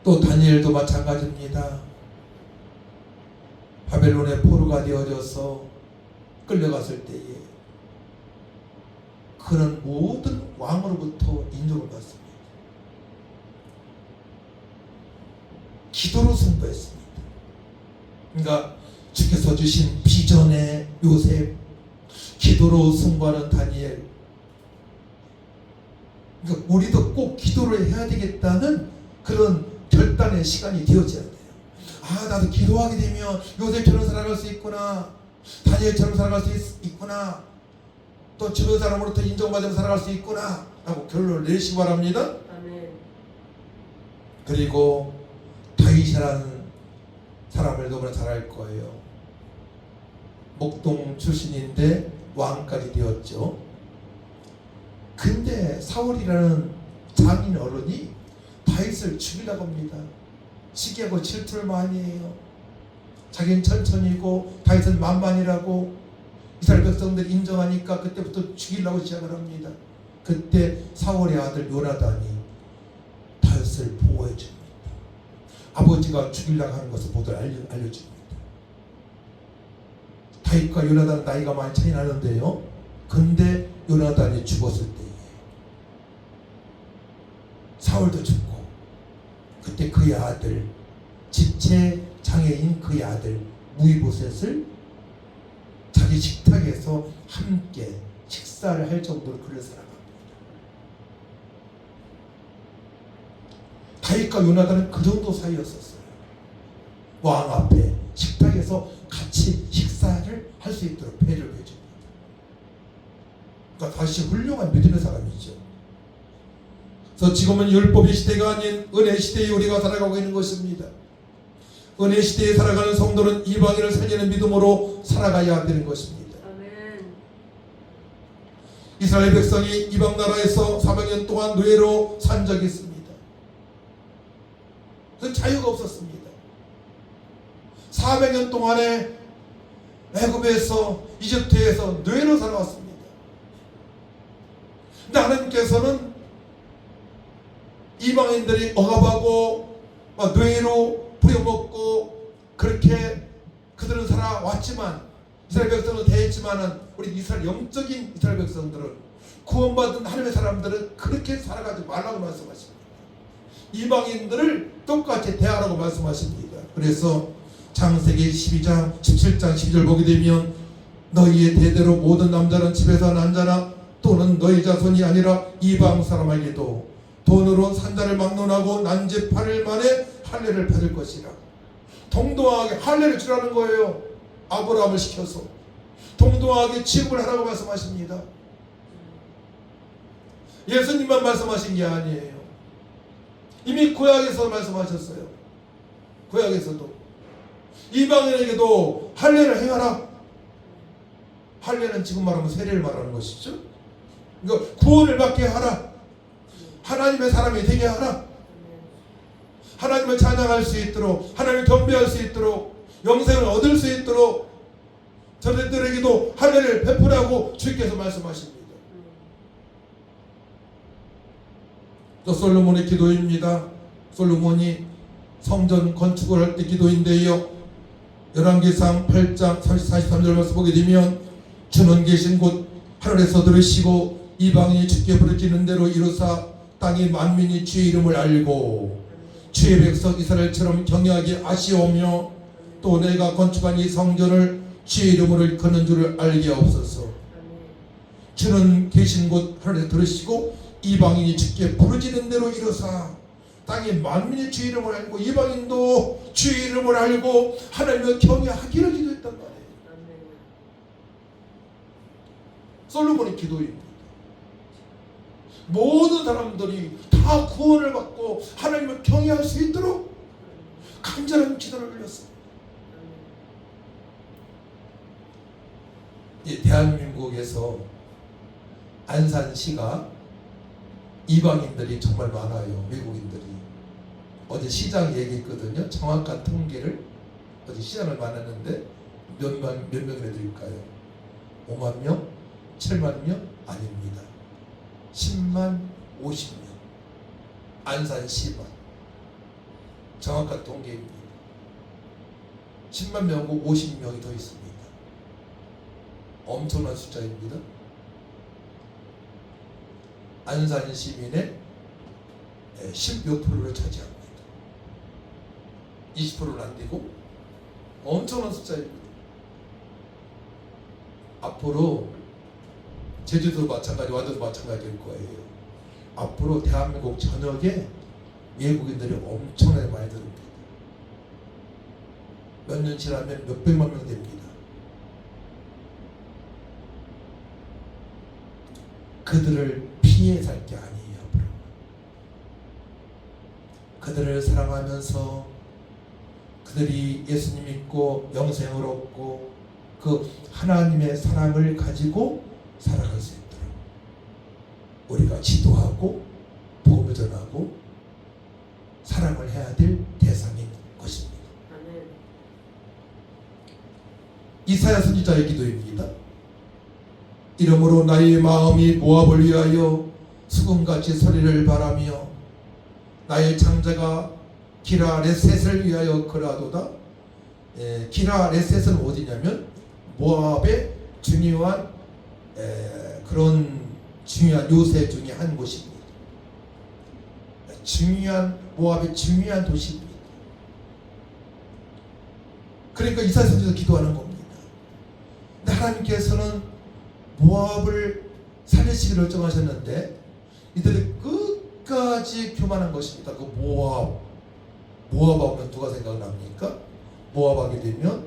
또 다니엘도 마찬가지입니다. 바벨론의 포로가 되어져서 끌려갔을 때에 그는 모든 왕으로부터 인정을 받습니다. 기도로 승부했습니다. 그러니까 주께서 주신 비전의 요셉, 기도로 승부하는 다니엘. 그러니까 우리도 꼭 기도를 해야 되겠다는 그런 결단의 시간이 되어져야 돼요. 아, 나도 기도하게 되면 요셉처럼 살아갈 수 있구나. 다니엘처럼 살아갈 수 있구나. 또 주변 사람으로부터 인정받으며 살아갈 수 있구나 라고 결론을 내시기 바랍니다. 아멘. 그리고 다윗이라는 사람을 너무나 잘 알 거예요. 목동 출신인데 왕까지 되었죠. 근데 사울이라는 장인 어른이 다윗을 죽이려고 합니다. 시기하고 질투를 많이 해요. 자기는 천천히고 다윗은 만만이라고 이스라엘 백성들이 인정하니까 그때부터 죽이려고 시작을 합니다. 그때 사울의 아들 요나단이 다윗을 보호해 줍니다. 아버지가 죽이려고 하는 것을 모두 알려줍니다. 다윗과 요나단은 나이가 많이 차이 나는데요. 근데 요나단이 죽었을 때에 사울도 죽고 그때 그의 아들 집체 장애인 그의 아들 무이보셋을 자기 식탁에서 함께 식사를 할 정도로 그를 사랑합니다. 다윗과 요나단은 그 정도 사이였었어요. 왕 앞에 식탁에서 같이 식사를 할 수 있도록 배려를 해줍니다. 그러니까 다시 훌륭한 믿음의 사람이죠. 그래서 지금은 율법의 시대가 아닌 은혜 시대에 우리가 살아가고 있는 것입니다. 은혜 시대에 살아가는 성도는 이방인을 살리는 믿음으로 살아가야 되는 것입니다. 아멘. 이스라엘 백성이 이방 나라에서 400년 동안 노예로 산 적이 있습니다. 그 자유가 없었습니다. 400년 동안에 애굽에서 이집트에서 노예로 살아왔습니다. 근데 하나님께서는 이방인들이 억압하고 노예로 부려먹고 그렇게 그들은 살아왔지만 이스라엘 백성은 대했지만은 우리 이스라엘 영적인 이스라엘 백성들은 구원받은 하나님의 사람들은 그렇게 살아가지 말라고 말씀하십니다. 이방인들을 똑같이 대하라고 말씀하십니다. 그래서 창세기 12장 17장 12절 보게 되면 너희의 대대로 모든 남자는 집에서 난 자나 또는 너희 자손이 아니라 이방 사람에게도 돈으로 산자를 막론하고 난지 8일 만에 할례를 받을 것이라. 동등하게 할례를 주라는 거예요. 아브라함을 시켜서 동등하게 취급을 하라고 말씀하십니다. 예수님만 말씀하신 게 아니에요. 이미 구약에서 말씀하셨어요. 구약에서도 이방인에게도 할례를 행하라. 할례는 지금 말하면 세례를 말하는 것이죠. 그러니까 구원을 받게 하라. 하나님의 사람이 되게 하라. 하나님을 찬양할 수 있도록, 하나님을 경배할 수 있도록, 영생을 얻을 수 있도록 저들에게도 할례를 베푸라고 주께서 말씀하십니다. 또 솔로몬의 기도입니다. 솔로몬이 성전 건축을 할 때 기도인데요. 열왕기상 8장 43절 말씀 보게 되면 주는 계신 곳 하늘에서 들으시고 이방인이 주께 부르짖는 대로 이루사 땅의 만민이 주의 이름을 알고 주의 백성 이스라엘처럼 경외하게 하시오며 또 내가 건축한 이 성전을 주의 이름으로 일컫는 줄을 알게 하옵소서. 주는 계신 곳 하늘에서 들으시고 이방인이 주께 부르짖는 대로 이루사 땅의 만민이 주의 이름을 알고 이방인도 주의 이름을 알고 하나님을 경외하기를 기도했단 말이에요. 솔로몬의 기도입니다. 모든 사람들이 다 구원을 받고 하나님을 경외할 수 있도록 간절한 기도를 올렸습니다. 대한민국에서 안산시가 이방인들이 정말 많아요. 외국인들이. 어제 시장 얘기했거든요. 정확한 통계를 어제 시장을 많았는데 몇 명이나 될까요? 5만 명? 7만 명? 아닙니다. 10만 50명. 안산시만. 정확한 통계입니다. 10만 명하고 50명이 더 있습니다. 엄청난 숫자입니다. 안산 시민의 10몇 프로를 차지합니다. 20%는 안 되고 엄청난 숫자입니다. 앞으로 제주도 마찬가지, 완도도 마찬가지일 거예요. 앞으로 대한민국 전역에 외국인들이 엄청나게 많이 들어옵니다. 몇 년 지나면 몇백만 명 됩니다. 그들을 피해 살 게 아니에요. 그들을 사랑하면서 그들이 예수님 믿고 영생을 얻고 그 하나님의 사랑을 가지고 살아갈 수 있도록 우리가 지도하고 복음을 전하고 사랑을 해야 될 대상인 것입니다. 이사야 선지자의 기도입니다. 이러므로 나의 마음이 모압을 위하여 수금같이 소리를 바라며 나의 창자가 기라레셋을 위하여 그라도다. 기라레셋은 어디냐면 모압의 중요한 그런 중요한 요새 중에 한 곳입니다. 중요한 모압의 중요한 도시입니다. 그러니까 이사야 선지자가 기도하는 겁니다. 근데 하나님께서는 모압을 살리시기를 정하셨는데 이들이 가지 교만한 것입니다. 그 모압하면 누가 생각납니까? 모압하게 되면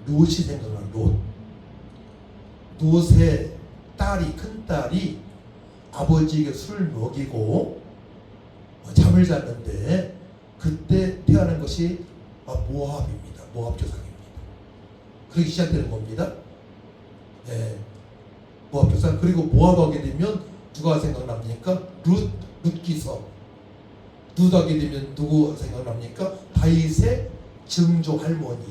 롯이 생각나는 롯. 롯의 딸이, 큰 딸이 아버지에게 술을 먹이고 잠을 잤는데 그때 태어난 것이 모압입니다. 모압 조상입니다. 그렇게 시작되는 겁니다. 네. 모압 조상. 그리고 모압하게 되면 누가 생각납니까? 룻기서. 룻하게 되면 누구 생각납니까? 다윗의 증조 할머니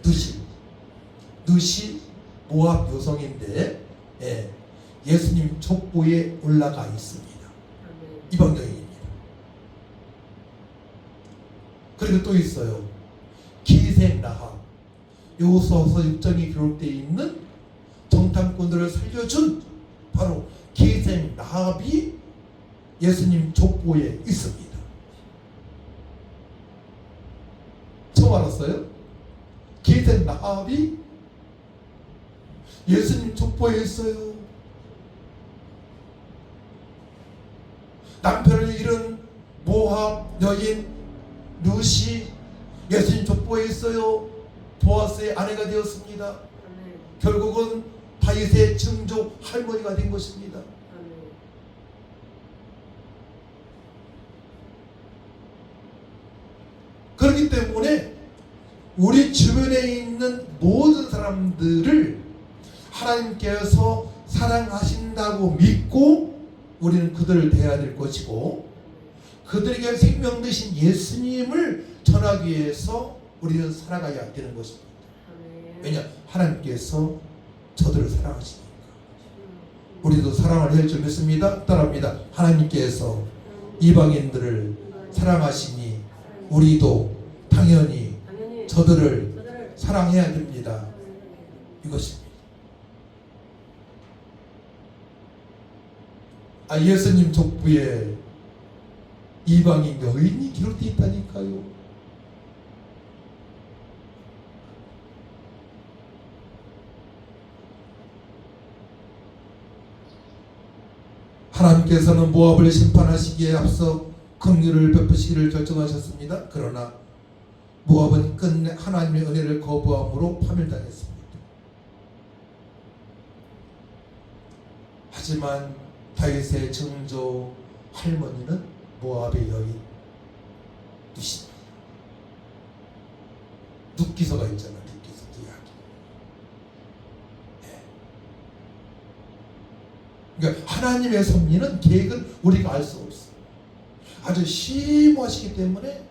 룻이 모압 여성인데 예수님 족보에 올라가 있습니다. 이방 여인입니다. 그리고 또 있어요. 기생 라합. 여호수아서 6장이 기록되어 있는 정탐꾼들을 살려준 바로 기생 라합이 예수님 족보에 있습니다. 처음 알았어요? 기생 라합이 예수님 족보에 있어요. 남편을 잃은 모압 여인 룻이 예수님 족보에 있어요. 보아스의 아내가 되었습니다. 결국은 다윗의 증조 할머니가 된 것입니다. 그렇기 때문에 우리 주변에 있는 모든 사람들을 하나님께서 사랑하신다고 믿고 우리는 그들을 대해야 될 것이고, 그들에게 생명 되신 예수님을 전하기 위해서 우리는 살아가야 되는 것입니다. 왜냐? 하나님께서 저들을 사랑하시니까. 우리도 사랑을 해야 줄 믿습니다. 따라합니다. 하나님께서 이방인들을 사랑하시니 우리도 당연히 저들을 사랑해야 됩니다. 이것입니다. 예수님 족부에 이방인 여인이 기록되어 있다니까요. 하나님께서는 모압을 심판하시기에 앞서 긍휼을 베푸시기를 결정하셨습니다. 그러나 모압은 끝내 하나님의 은혜를 거부함으로 파멸당했습니다. 하지만 다윗의 증조 할머니는 모압의 여인 룻입니다. 룻기서가 있잖아요. 룻기서 이야기. 그러니까 하나님의 섭리는 계획은 우리가 알 수 없어요. 아주 심오하시기 때문에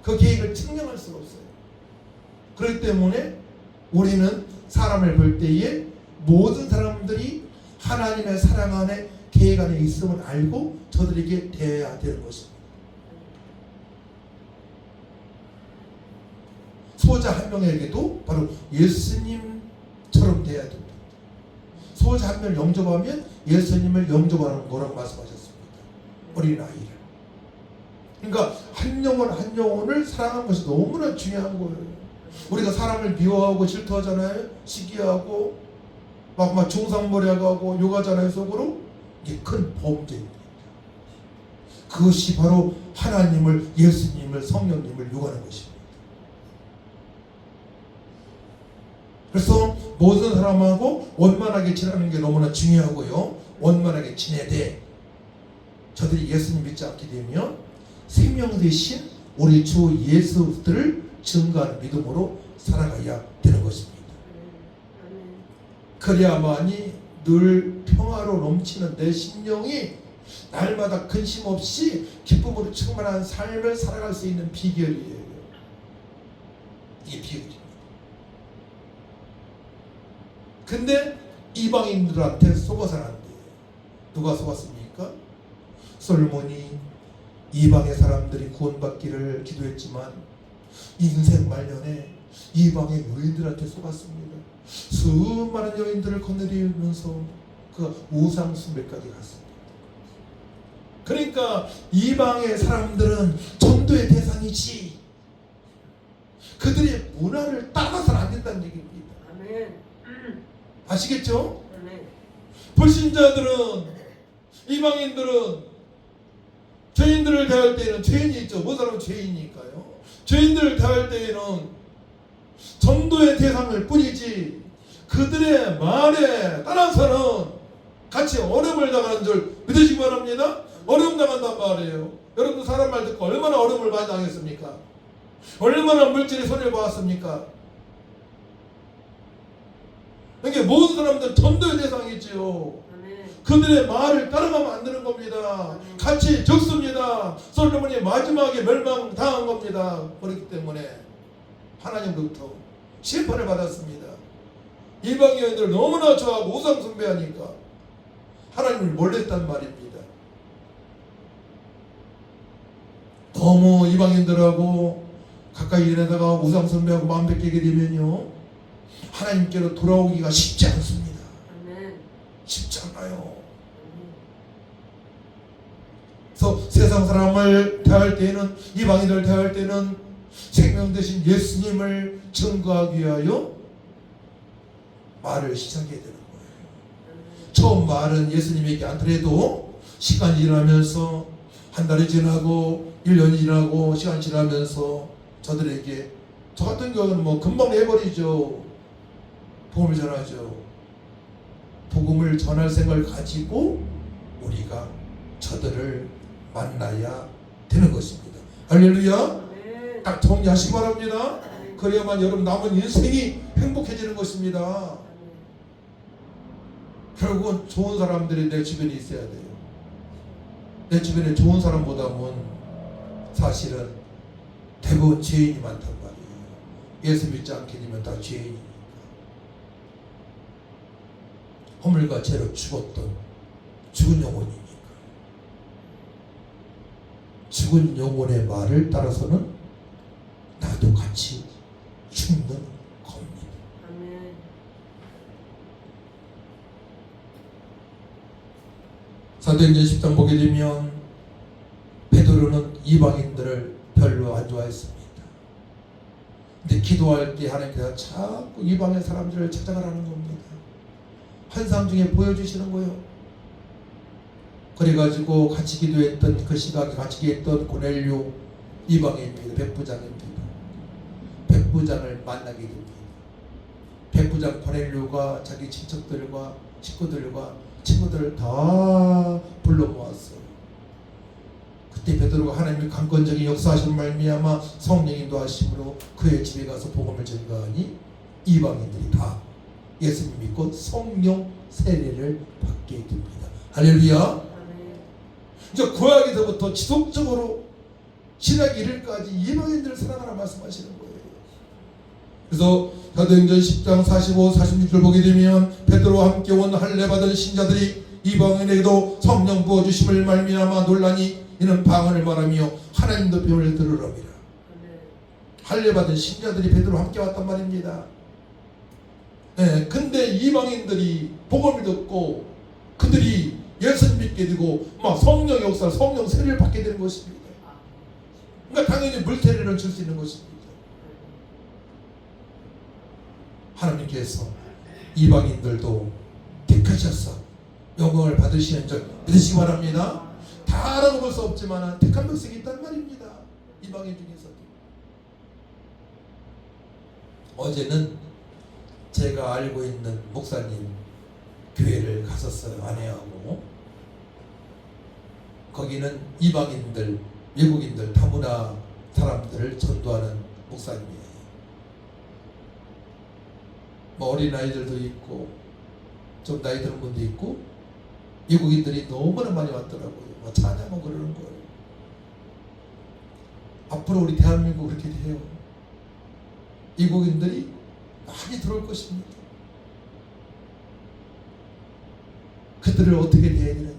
그 계획을 측량할 수가 없어요. 그렇기 때문에 우리는 사람을 볼 때에 모든 사람들이 하나님의 사랑 안에 계획 안에 있음을 알고 저들에게 대해야 되는 것입니다. 소자 한 명에게도 바로 예수님처럼 대해야 됩니다. 소자 한 명을 영접하면 예수님을 영접하는 거라고 말씀하셨습니다. 어린아이를. 그러니까 한 영혼을 사랑하는 것이 너무나 중요한 거예요. 우리가 사람을 미워하고 질투하잖아요. 시기하고 막 중상모략하고 욕하잖아요. 속으로. 이게 큰 범죄입니다. 그것이 바로 하나님을, 예수님을, 성령님을 욕하는 것입니다. 그래서 모든 사람하고 원만하게 지내는 게 너무나 중요하고요. 원만하게 지내야 돼. 저들이 예수님 믿지 않게 되면 생명 대신 우리 주 예수를 증거하는 믿음으로 살아가야 되는 것입니다. 그래야만이 늘 평화로 넘치는 내 심령이 날마다 근심 없이 기쁨으로 충만한 삶을 살아갈 수 있는 비결이에요. 이게 비결입니다. 근데 이방인들한테 속아서는 안 돼요. 누가 속았습니까? 솔몬이 이방의 사람들이 구원받기를 기도했지만 인생 말년에 이방의 여인들한테 속았습니다. 수많은 여인들을 거느리면서 그 우상 숭배까지 갔습니다. 그러니까 이방의 사람들은 전도의 대상이지 그들의 문화를 따라가서는 안 된다는 얘기입니다. 아멘. 아시겠죠? 아멘. 불신자들은 이방인들은 죄인들을 대할 때에는 죄인이 있죠. 그 사람은 죄인이니까요. 죄인들을 대할 때에는 전도의 대상을 뿐이지 그들의 말에 따라서는 같이 어려움을 당하는 줄 믿으시기 바랍니다. 어려움 당한단 말이에요. 여러분 사람 말 듣고 얼마나 어려움을 많이 당했습니까? 얼마나 물질의 손해를 보았습니까? 그러니까 모든 사람들은 전도의 대상이지요. 그들의 말을 따라가면 안 되는 겁니다. 같이 적습니다. 솔로몬이 마지막에 멸망당한 겁니다. 그렇기 때문에 하나님부터 심판을 받았습니다. 이방 여인들을 너무나 좋아하고 우상 숭배하니까 하나님을 몰랐단 말입니다. 너무 이방인들하고 가까이 지내다가 우상 숭배하고 마음 뺏기게 되면요 하나님께로 돌아오기가 쉽지 않습니다. 쉽지 않아요. 그래서 세상 사람을 대할 때에는 이방인들을 대할 때는 생명 대신 예수님을 증거하기 위하여 말을 시작해야 되는 거예요. 처음 말은 예수님에게 않더라도 시간이 지나면서 한 달이 지나고 1년이 지나고 시간이 지나면서 저들에게 저 같은 경우는 뭐 금방 해버리죠. 복음을 전하죠. 복음을 전할 생각을 가지고 우리가 저들을 만나야 되는 것입니다. 할렐루야. 딱 정리하시기 바랍니다. 그래야만 여러분 남은 인생이 행복해지는 것입니다. 결국은 좋은 사람들이 내 주변에 있어야 돼요. 내 주변에 좋은 사람보다는 사실은 대부분 죄인이 많단 말이에요. 예수 믿지 않게 되면 다 죄인이니까. 허물과 죄로 죽었던 죽은 영혼이니까. 죽은 영혼의 말을 따라서는 나도 같이 죽는 겁니다. 아멘. 사도행전 10장 보게 되면 베드로는 이방인들을 별로 안 좋아했습니다. 근데 기도할 때 하나님께서 자꾸 이방의 사람들을 찾아가라는 겁니다. 환상 중에 보여주시는 거예요. 그래가지고 같이 기도했던 그 시각에 같이 기도했던 고넬료 이방인입니다. 백부장입니다. 백부장을 만나게 됩니다. 백부장 고넬료가 자기 친척들과 식구들과 친구들을 다 불러 모았어요. 그때 베드로가 하나님의 강권적인 역사하신 말미암아 성령 인도하심으로 그의 집에 가서 복음을 전가하니 이방인들이 다 예수님 믿고 성령 세례를 받게 됩니다. 할렐루야. 이제 구약에서부터 지속적으로 신약 이르까지 이방인들을 사랑하라 말씀하시는 거예요. 그래서 사도행전 10장 45, 46절 보게 되면 베드로와 함께 온 할례 받은 신자들이 이방인에게도 성령 부어주심을 말미암아 놀라니 이는 방언을 말하며 하나님도 병을 들으러니라. 할례 받은 신자들이 베드로와 함께 왔단 말입니다. 네, 근데 이방인들이 복음을 듣고 그들이 예수님 믿게 되고 막 성령 역사, 성령 세례를 받게 되는 것입니다. 그러니까 당연히 물세례를 줄 수 있는 것입니다. 하나님께서 이방인들도 택하셔서 영광을 받으시는 줄 믿으시기 바랍니다. 다라고 볼 수 없지만 택한 백성이 있단 말입니다. 이방인 중에서도. 어제는 제가 알고 있는 목사님 교회를 갔었어요. 아내하고. 거기는 이방인들, 외국인들, 다문화 사람들을 전도하는 목사님이에요. 뭐 어린아이들도 있고 좀 나이 드는 분도 있고 외국인들이 너무나 많이 왔더라고요. 뭐 찬양하고 그러는 거예요. 앞으로 우리 대한민국 그렇게 돼요. 외국인들이 많이 들어올 것입니다. 그들을 어떻게 대해야 되느냐?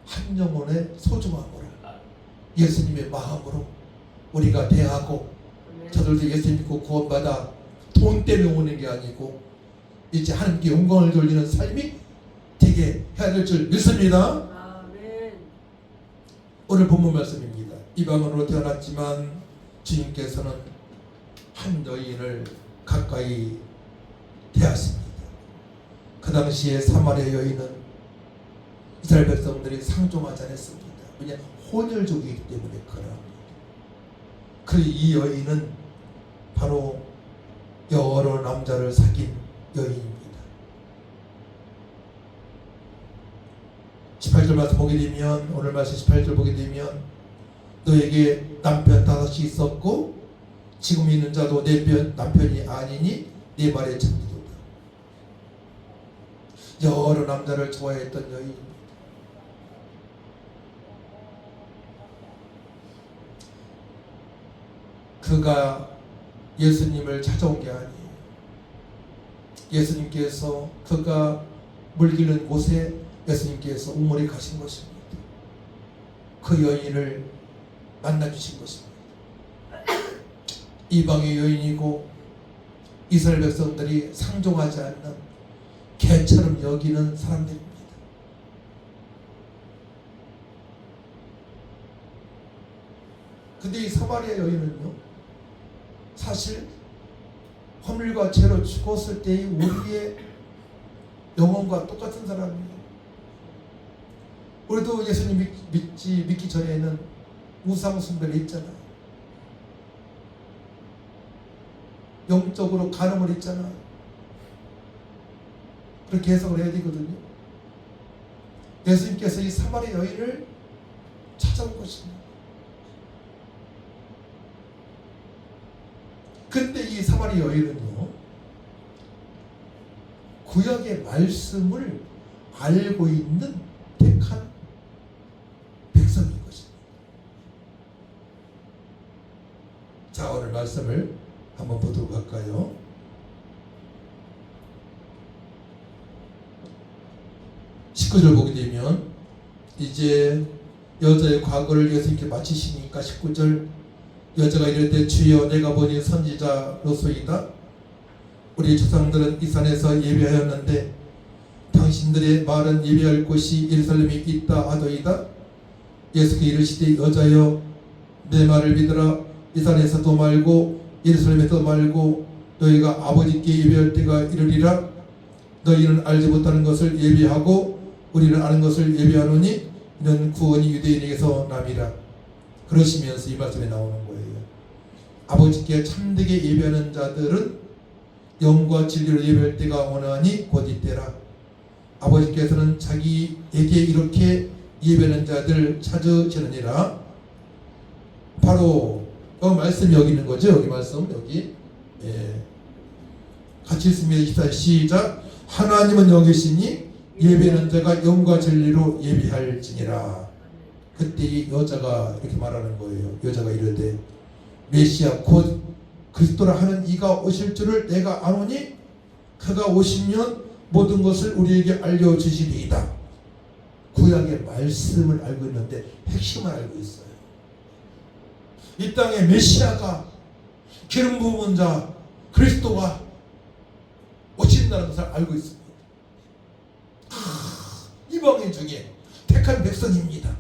한 영혼의 소중함으로 예수님의 마음으로 우리가 대하고 저들도 예수 믿고 구원받아 돈 때문에 오는 게 아니고 이제 하나님께 영광을 돌리는 삶이 되게 해야 될 줄 믿습니다. 아멘. 오늘 본문 말씀입니다. 이방인으로 태어났지만 주님께서는 한 여인을 가까이 대하십니다. 그 당시에 사마리아 여인은 이스라엘 백성들이 상종하지 않았습니다. 왜냐? 혼혈족이기 때문에 그러합니다. 그리고 이 여인은 바로 여러 남자를 사귄 여인입니다. 18절 말씀 보게 되면, 오늘 말씀 18절 보게 되면, 너에게 남편 5이 있었고 지금 있는 자도 내 남편이 아니니 네 말에 참기도다. 여러 남자를 좋아했던 여인입니다. 그가 예수님을 찾아온 게 아니에요. 예수님께서 그가 물기는 곳에 예수님께서 우물에 가신 것입니다. 그 여인을 만나주신 것입니다. 이방의 여인이고 이스라엘 백성들이 상종하지 않는 개처럼 여기는 사람들입니다. 근데 이 사마리아 여인은요, 사실 허물과 죄로 죽었을 때의 우리의 영혼과 똑같은 사람이에요. 우리도 예수님 믿기 전에는 우상 숭배를 했잖아요. 영적으로 간음을 했잖아요. 그렇게 해석을 해야 되거든요. 예수님께서 이 사마리아 여인을 찾아온 것입니다. 근데 이 사마리아 여인은요, 구약의 말씀을 알고 있는 택한 백성인 것입니다. 자, 오늘 말씀을 한번 보도록 할까요? (19절) 보게 되면, 이제 여자의 과거를 예수님께 마치시니까 19절, 여자가 이르되 주여 내가 보니 선지자로소이다. 우리 조상들은 이 산에서 예배하였는데 당신들의 말은 예배할 곳이 예루살렘에 있다 하더이다. 예수께 이르시되 여자여 내 말을 믿으라. 이 산에서도 말고 예루살렘에도 말고 너희가 아버지께 예배할 때가 이르리라. 너희는 알지 못하는 것을 예배하고 우리는 아는 것을 예배하노니 이는 구원이 유대인에게서 남이라. 그러시면서 이 말씀에 나오는 거예요. 아버지께 참되게 예배하는 자들은 영과 진리로 예배할 때가 오나니 곧 이때라. 아버지께서는 자기에게 이렇게 예배하는 자들 찾으시느니라. 바로 말씀이 여기 있는 거죠. 여기 말씀 여기. 같이 읽습니다. 시작. 하나님은 여기 계시니 예배하는 자가 영과 진리로 예배할지니라. 그때 이 여자가 이렇게 말하는 거예요. 여자가 이르되 메시아 곧 그리스도라 하는 이가 오실 줄을 내가 아노니 그가 오시면 모든 것을 우리에게 알려주시리이다. 구약의 말씀을 알고 있는데 핵심을 알고 있어요. 이 땅에 메시아가 기름 부은 자 그리스도가 오신다는 것을 알고 있습니다. 이방인 중에 택한 백성입니다.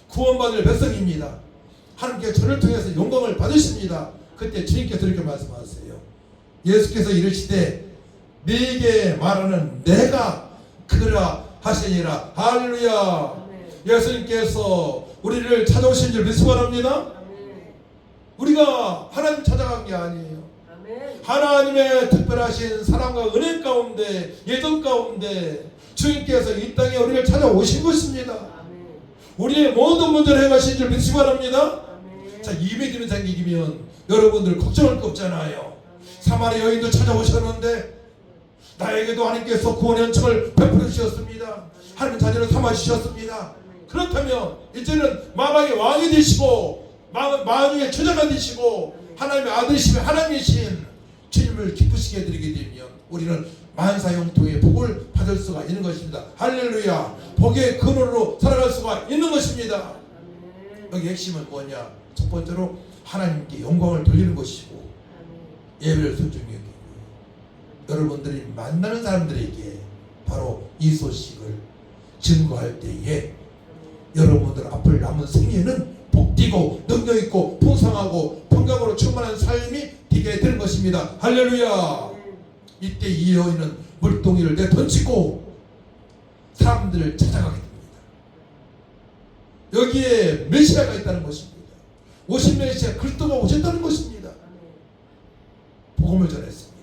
구원받을 백성입니다. 하나님께 저를 통해서 영광을 받으십니다. 그때 주님께서 이렇게 말씀하세요. 예수께서 이르시되 네게 말하는 내가 그라 하시니라. 할렐루야. 예수님께서 우리를 찾아오신 줄 믿으시기 바랍니다. 우리가 하나님 찾아간 게 아니에요. 하나님의 특별하신 사랑과 은혜 가운데, 예정 가운데 주님께서 이 땅에 우리를 찾아오신 것입니다. 우리의 모든 문제를 해가신 줄 믿으시기 바랍니다. 자, 이 믿음이 생기면 여러분들 걱정할 거 없잖아요. 사마리아 여인도 찾아오셨는데 나에게도 하나님께서 구원의 은총을 베풀어 주셨습니다. 하나님 자녀를 삼아 주셨습니다. 그렇다면 이제는 마방의 왕이 되시고 만유의 처자가 되시고 하나님의 아들이시며 하나님이신 주님을 기쁘시게 해드리게 되면 우리는 만사형통의 복을 받을 수가 있는 것입니다. 할렐루야. 복의 근원으로 살아갈 수가 있는 것입니다. 여기 핵심은 뭐냐? 첫 번째로 하나님께 영광을 돌리는 것이고 예배를 순종히 여기고, 여러분들이 만나는 사람들에게 바로 이 소식을 증거할 때에 여러분들 앞을 남은 생애는 복되고 능력있고 풍성하고 평강으로 충만한 삶이 되게 되는 것입니다. 할렐루야. 이때 이 여인은 물동이를 내던지고 사람들을 찾아가게 됩니다. 여기에 메시아가 있다는 것입니다. 오신 메시아 그리스도가 오셨다는 것입니다. 복음을 전했습니다.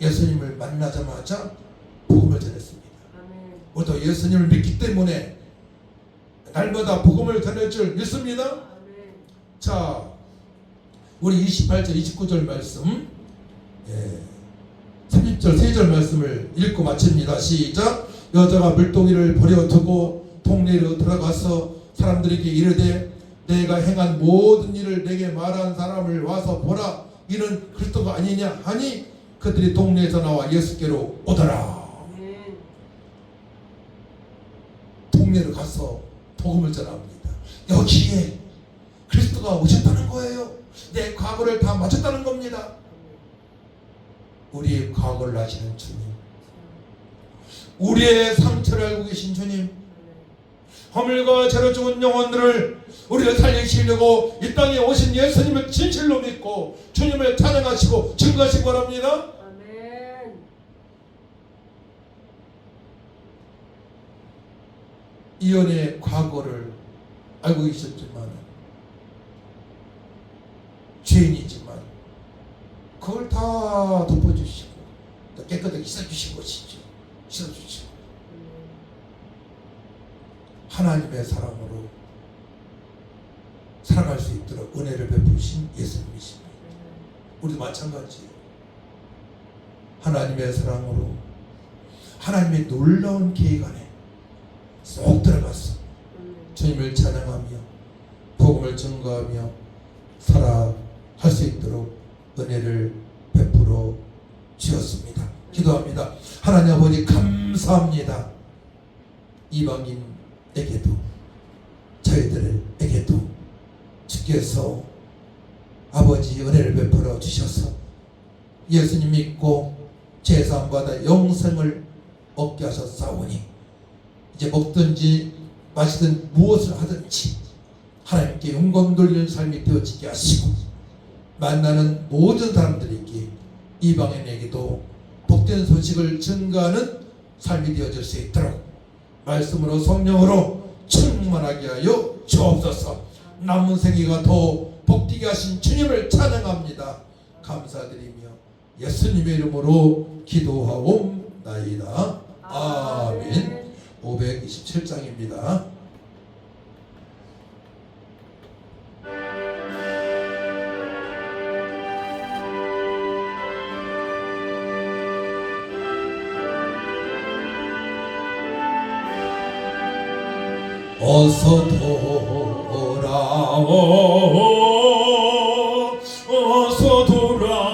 예수님을 만나자마자 복음을 전했습니다. 우리도 예수님을 믿기 때문에 날마다 복음을 전할 줄 믿습니다. 자, 우리 28절 29절 말씀 30절 3절 말씀을 읽고 마칩니다. 시작. 여자가 물동이를 버려두고 동네로 들어가서 사람들에게 이르되 내가 행한 모든 일을 내게 말한 사람을 와서 보라. 이는 그리스도가 아니냐 하니 그들이 동네에서 나와 예수께로 오더라. 동네로 가서 복음을 전합니다. 여기에 그리스도가 오셨다는 거예요. 내 과거를 다 맞췄다는 겁니다. 우리의 과거를 아시는 주님, 우리의 상처를 알고 계신 주님, 허물과 죄로 죽은 영혼들을 우리를 살리시려고 이 땅에 오신 예수님을 진실로 믿고 주님을 찬양하시고 증거하시기 바랍니다. 아멘. 이연의 과거를 알고 계셨지만 죄인이지만 그걸 다 덮어주시고 또 깨끗하게 씻어주신 것이죠. 씻어주시고 하나님의 사랑으로 살아갈 수 있도록 은혜를 베푸신 예수님이십니다. 우리도 마찬가지예요. 하나님의 사랑으로 하나님의 놀라운 계획 안에 쏙 들어가서 주님을 찬양하며 복음을 증거하며 살아갈 수 있도록 은혜를 베풀어 주었습니다. 기도합니다. 하나님 아버지 감사합니다. 이방인에게도 저희들에게도 주께서 아버지 은혜를 베풀어 주셔서 예수님 믿고 제사함받아 영생을 얻게 하셨사오니 이제 먹든지 마시든 무엇을 하든지 하나님께 영광 돌리는 삶이 되어지게 하시고 만나는 모든 사람들에게 이방인에게도 복된 소식을 증거하는 삶이 되어질 수 있도록 말씀으로 성령으로 충만하게 하여 주옵소서. 남은 생애가 더 복되게 하신 주님을 찬양합니다. 감사드리며 예수님의 이름으로 기도하옵나이다. 아멘. 527장입니다. 어서 돌아오 어서 돌아와오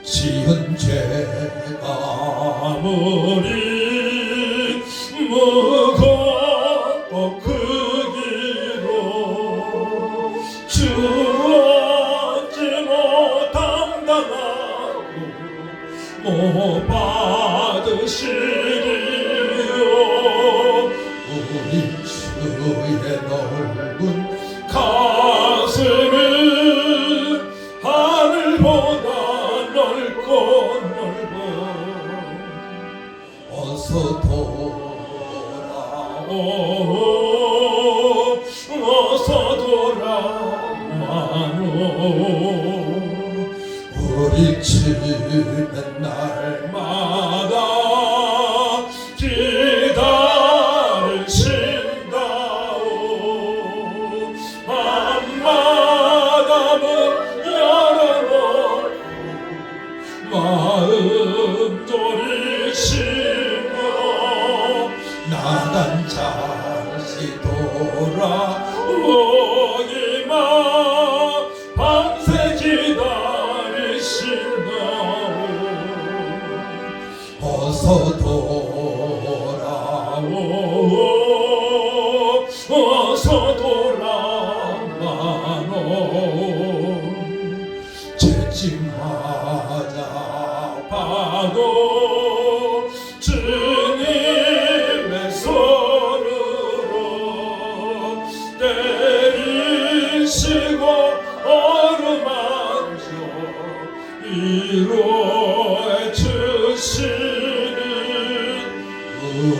지은 죄가 아무리 무겁고 크기로 주었지 못한다고 못 받으시리 우리 주의 넓은 가슴은 하늘보다 넓고 넓어 어서 돌아오 어서 돌아와오 우리 주는 날마다 마음 졸이시며 나단 다시 돌아오기만 밤새 기다리신다오 어서 돌아오 어서 돌아와오 죄짐하자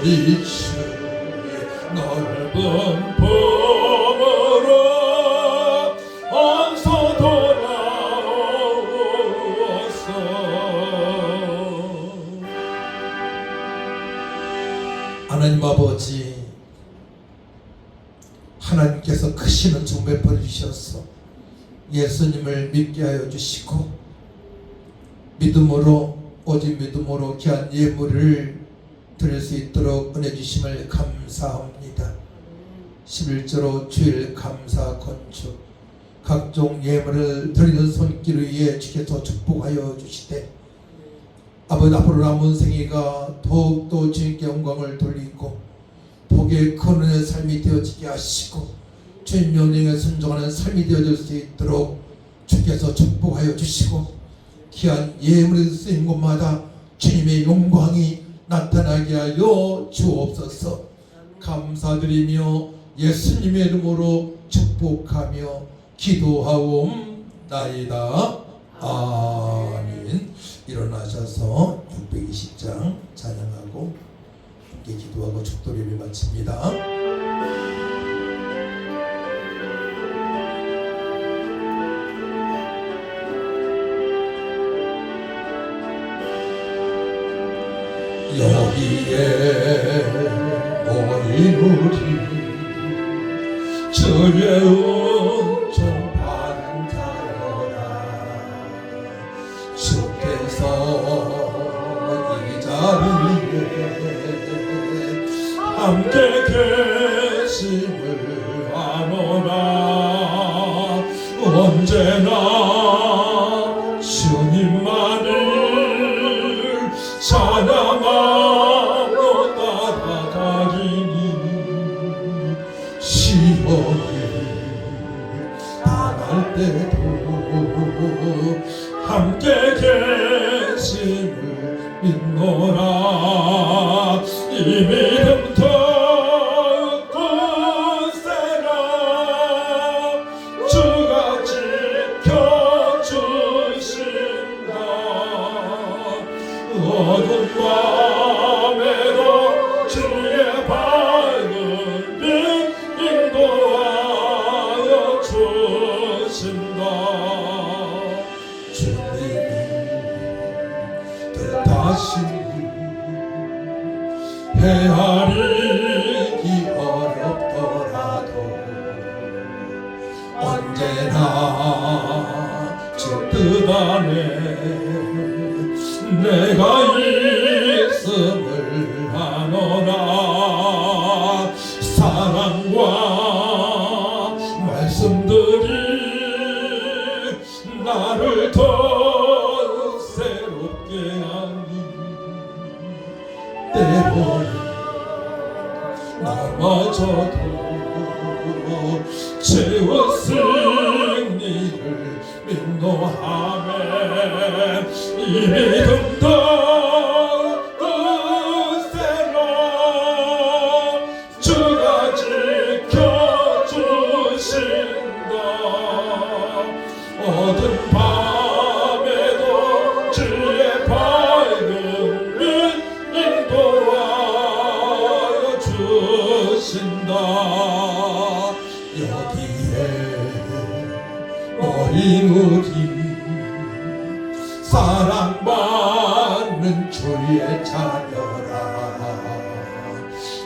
우리 주 넓은 품으로 어서 돌아오소. 하나님 아버지, 하나님께서 크시는 종 베풀어 주셔서 예수님을 믿게 하여 주시고 믿음으로, 오직 믿음으로 귀한 예물을 드릴 수 있도록 은혜 주심을 감사합니다. 11조로 주일 감사 건축 각종 예물을 드리는 손길 위에 주께서 축복하여 주시되 아버지 앞으로 남은 생애가 더욱더 주님께 영광을 돌리고 복의 큰 은혜의 삶이 되어지게 하시고 주님 명령에 순종하는 삶이 되어질 수 있도록 주께서 축복하여 주시고 귀한 예물이 쓰인 곳마다 주님의 영광이 나타나게 하여 주옵소서. 감사드리며 예수님의 이름으로 축복하며 기도하옵나이다. 아멘. 일어나셔서 620장 찬양하고 함께 기도하고 축도리를 마칩니다. 여기에 모인 우리 주의 은총 받은 자여라. 주께서 이 자리에 함께 계심을 아노라. 언제나 주님만을 찬양하며 따라가리니 시험을 당할 때도 함께 계심을 믿노라. 이 믿음 듣고 세라. 주가 지켜주신다. 어두운 밤에도 주의 밝은 빛 인도하여 주신다. 주님이 뜻하시니 헤아리기 어렵더라도 언제나 주 뜻 안에 내가 있음을 아노라. 사랑과 말씀들이 나를 더 새롭게 하니 때로는 넘어져도 채워 승리를 민노하네. 이 믿음도 세라. 주가 지켜주신다. 어두운 밤에도 주의 밝은 빛 인도하여 주신다. 여기에 모인 우리 사랑받는 주의 자녀라.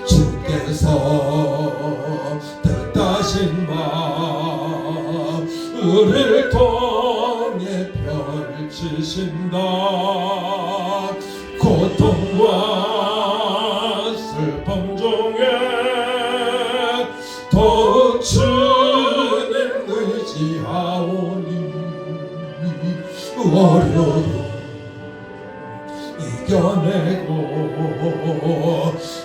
주께서 뜻하신 마음을 통해 펼치신다. 고통과 슬픔 중에 더욱 주님 의지하오니 어려움 이겨내고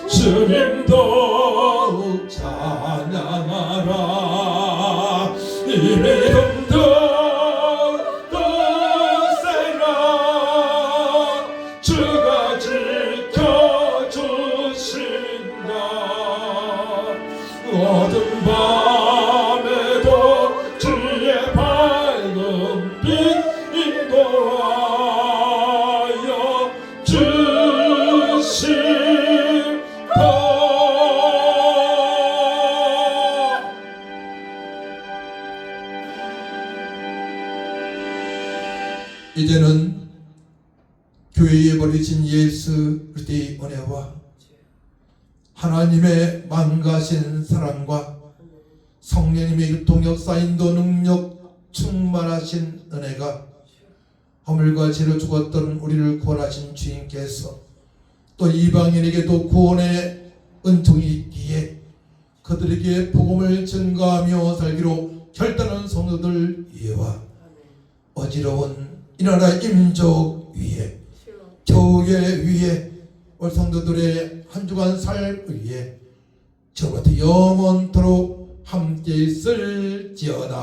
주님 더욱 찬양하라. 이 믿음도 세라. 주가 지켜주신다. 어두운 밤에도 주의 밝은 빛 인도하여 주신다. 이제는 교회에 버리신 예수 그리스도의 은혜와 하나님의 망가신 사랑과 성령님의 유통 역사인도 능력 충만하신 은혜가 허물과 죄로 죽었던 우리를 구원하신 주님께서 또 이방인에게도 구원의 은총이 있기에 그들에게 복음을 전가하며 살기로 결단한 성도들 위에와 어지러운 이 나라 임족 위에 교회 위에 우리 성도들의 한 주간 살 위에 저부터 영원토록 함께 있을지어다.